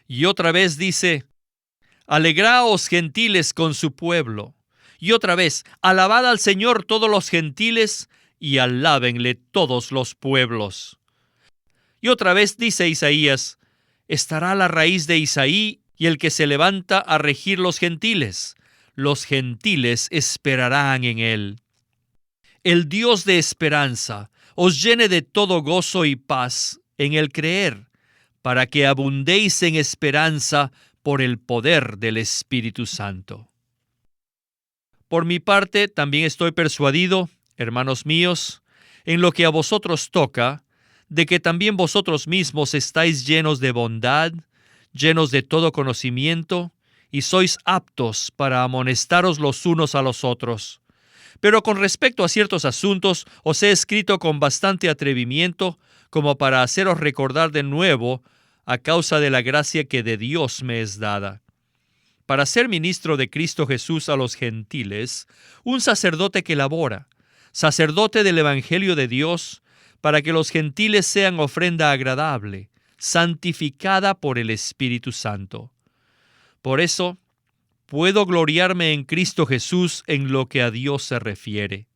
Y otra vez dice: alegraos, gentiles, con su pueblo. Y otra vez: alabad al Señor todos los gentiles, y alábenle todos los pueblos. Y otra vez dice Isaías: estará la raíz de Isaí y el que se levanta a regir los gentiles. Los gentiles esperarán en él. El Dios de esperanza os llene de todo gozo y paz en el creer, para que abundéis en esperanza por el poder del Espíritu Santo. Por mi parte, también estoy persuadido, hermanos míos, en lo que a vosotros toca, de que también vosotros mismos estáis llenos de bondad, llenos de todo conocimiento, y sois aptos para amonestaros los unos a los otros. Pero con respecto a ciertos asuntos os he escrito con bastante atrevimiento, como para haceros recordar de nuevo a causa de la gracia que de Dios me es dada. Para ser ministro de Cristo Jesús a los gentiles, un sacerdote que labora, sacerdote del Evangelio de Dios, para que los gentiles sean ofrenda agradable, santificada por el Espíritu Santo. Por eso, puedo gloriarme en Cristo Jesús en lo que a Dios se refiere,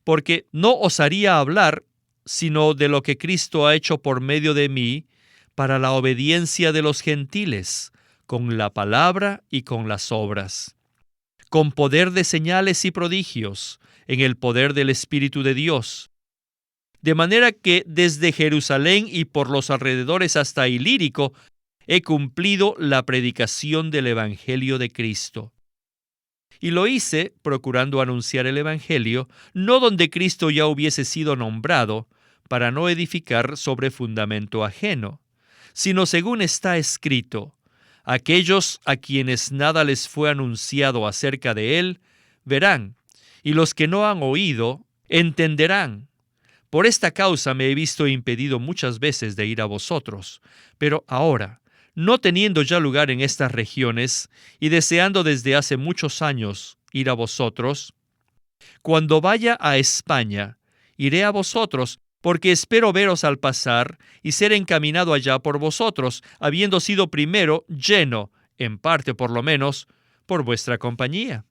porque no osaría hablar sino de lo que Cristo ha hecho por medio de mí para la obediencia de los gentiles, con la palabra y con las obras, con poder de señales y prodigios, en el poder del Espíritu de Dios. De manera que desde Jerusalén y por los alrededores hasta Ilírico he cumplido la predicación del Evangelio de Cristo. Y lo hice procurando anunciar el Evangelio, no donde Cristo ya hubiese sido nombrado, para no edificar sobre fundamento ajeno, sino según está escrito: aquellos a quienes nada les fue anunciado acerca de él, verán, y los que no han oído, entenderán. Por esta causa me he visto impedido muchas veces de ir a vosotros, pero ahora, no teniendo ya lugar en estas regiones, y deseando desde hace muchos años ir a vosotros, cuando vaya a España, iré a vosotros, porque espero veros al pasar y ser encaminado allá por vosotros, habiendo sido primero lleno, en parte por lo menos, por vuestra compañía.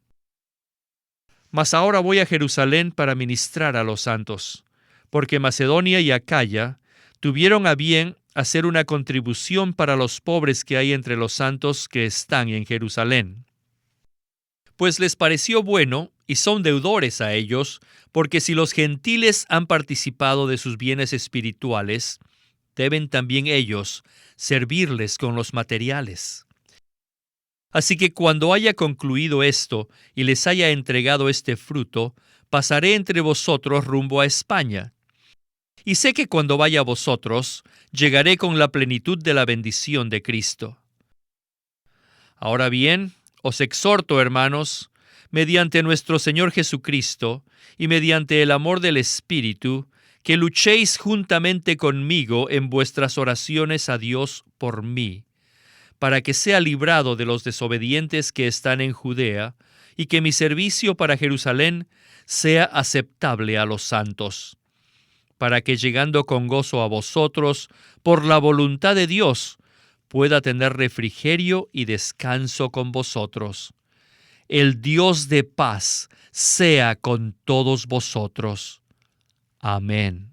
Mas ahora voy a Jerusalén para ministrar a los santos, porque Macedonia y Acaya tuvieron a bien hacer una contribución para los pobres que hay entre los santos que están en Jerusalén. Pues les pareció bueno, y son deudores a ellos, porque si los gentiles han participado de sus bienes espirituales, deben también ellos servirles con los materiales. Así que cuando haya concluido esto y les haya entregado este fruto, pasaré entre vosotros rumbo a España. Y sé que cuando vaya a vosotros, llegaré con la plenitud de la bendición de Cristo. Ahora bien, os exhorto, hermanos, mediante nuestro Señor Jesucristo y mediante el amor del Espíritu, que luchéis juntamente conmigo en vuestras oraciones a Dios por mí, para que sea librado de los desobedientes que están en Judea, y que mi servicio para Jerusalén sea aceptable a los santos, para que llegando con gozo a vosotros, por la voluntad de Dios, pueda tener refrigerio y descanso con vosotros. El Dios de paz sea con todos vosotros. Amén.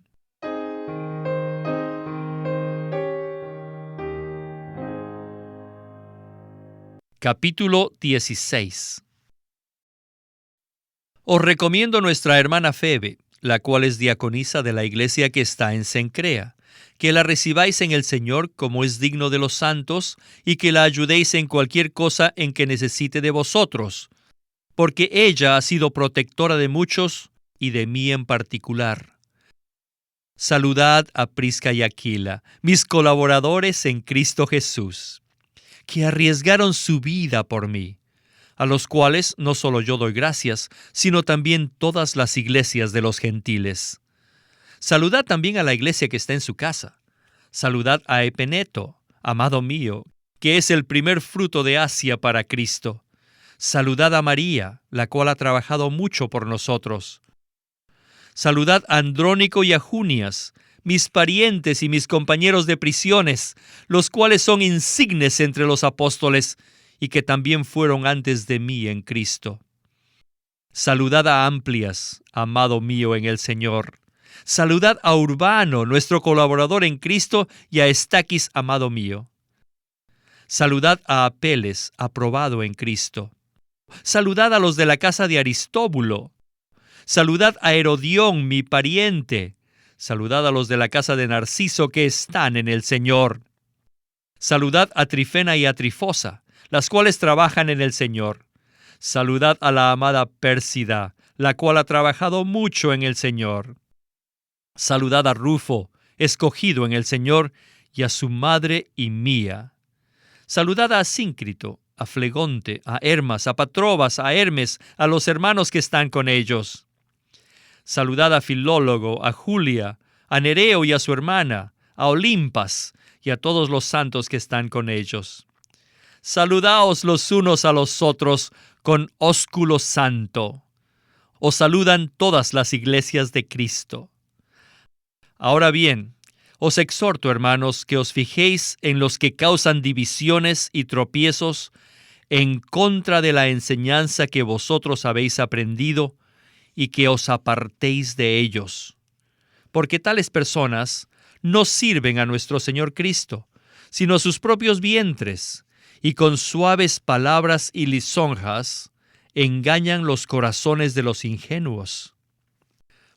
Capítulo 16. Os recomiendo nuestra hermana Febe, la cual es diaconisa de la iglesia que está en Cencrea, que la recibáis en el Señor como es digno de los santos, y que la ayudéis en cualquier cosa en que necesite de vosotros, porque ella ha sido protectora de muchos y de mí en particular. Saludad a Prisca y Aquila, mis colaboradores en Cristo Jesús, que arriesgaron su vida por mí, a los cuales no solo yo doy gracias, sino también todas las iglesias de los gentiles. Saludad también a la iglesia que está en su casa. Saludad a Epeneto, amado mío, que es el primer fruto de Asia para Cristo. Saludad a María, la cual ha trabajado mucho por nosotros. Saludad a Andrónico y a Junias, mis parientes y mis compañeros de prisiones, los cuales son insignes entre los apóstoles y que también fueron antes de mí en Cristo. Saludad a Amplias, amado mío en el Señor. Saludad a Urbano, nuestro colaborador en Cristo, y a Estaquis, amado mío. Saludad a Apeles, aprobado en Cristo. Saludad a los de la casa de Aristóbulo. Saludad a Herodión, mi pariente. Saludad a los de la casa de Narciso que están en el Señor. Saludad a Trifena y a Trifosa, las cuales trabajan en el Señor. Saludad a la amada Pérsida, la cual ha trabajado mucho en el Señor. Saludad a Rufo, escogido en el Señor, y a su madre y mía. Saludad a Asíncrito, a Flegonte, a Hermas, a Patrobas, a Hermes, a los hermanos que están con ellos. Saludad a Filólogo, a Julia, a Nereo y a su hermana, a Olimpas y a todos los santos que están con ellos. Saludaos los unos a los otros con ósculo santo. Os saludan todas las iglesias de Cristo. Ahora bien, os exhorto, hermanos, que os fijéis en los que causan divisiones y tropiezos en contra de la enseñanza que vosotros habéis aprendido, y que os apartéis de ellos. Porque tales personas no sirven a nuestro Señor Cristo, sino a sus propios vientres, y con suaves palabras y lisonjas engañan los corazones de los ingenuos.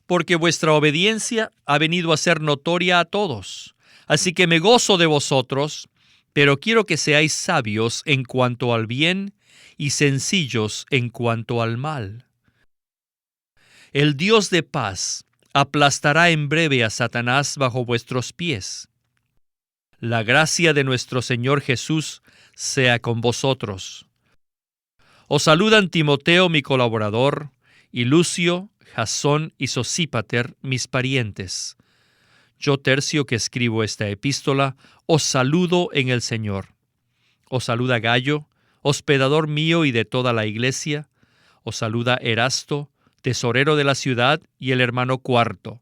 Porque vuestra obediencia ha venido a ser notoria a todos. Así que me gozo de vosotros, pero quiero que seáis sabios en cuanto al bien y sencillos en cuanto al mal. El Dios de paz aplastará en breve a Satanás bajo vuestros pies. La gracia de nuestro Señor Jesús sea con vosotros. Os saludan Timoteo, mi colaborador, y Lucio, Jasón y Sosípater, mis parientes. Yo, Tercio, que escribo esta epístola, os saludo en el Señor. Os saluda Gayo, hospedador mío y de toda la iglesia. Os saluda Erasto, tesorero de la ciudad, y el hermano Cuarto.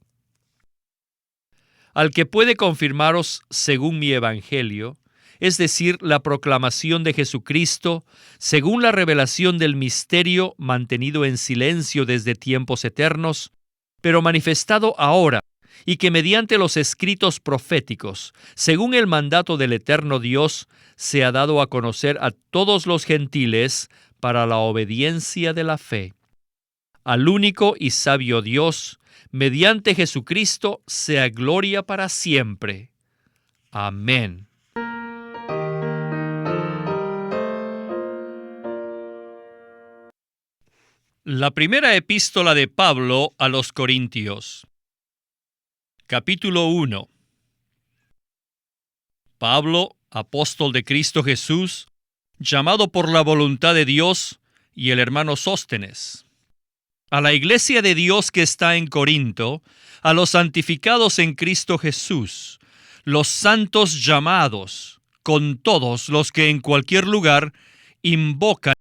Al que puede confirmaros según mi evangelio, es decir, la proclamación de Jesucristo, según la revelación del misterio mantenido en silencio desde tiempos eternos, pero manifestado ahora, y que mediante los escritos proféticos, según el mandato del eterno Dios, se ha dado a conocer a todos los gentiles para la obediencia de la fe. Al único y sabio Dios, mediante Jesucristo, sea gloria para siempre. Amén. La primera epístola de Pablo a los Corintios. Capítulo 1. Pablo, apóstol de Cristo Jesús, llamado por la voluntad de Dios, y el hermano Sóstenes. A la iglesia de Dios que está en Corinto, a los santificados en Cristo Jesús, los santos llamados, con todos los que en cualquier lugar invocan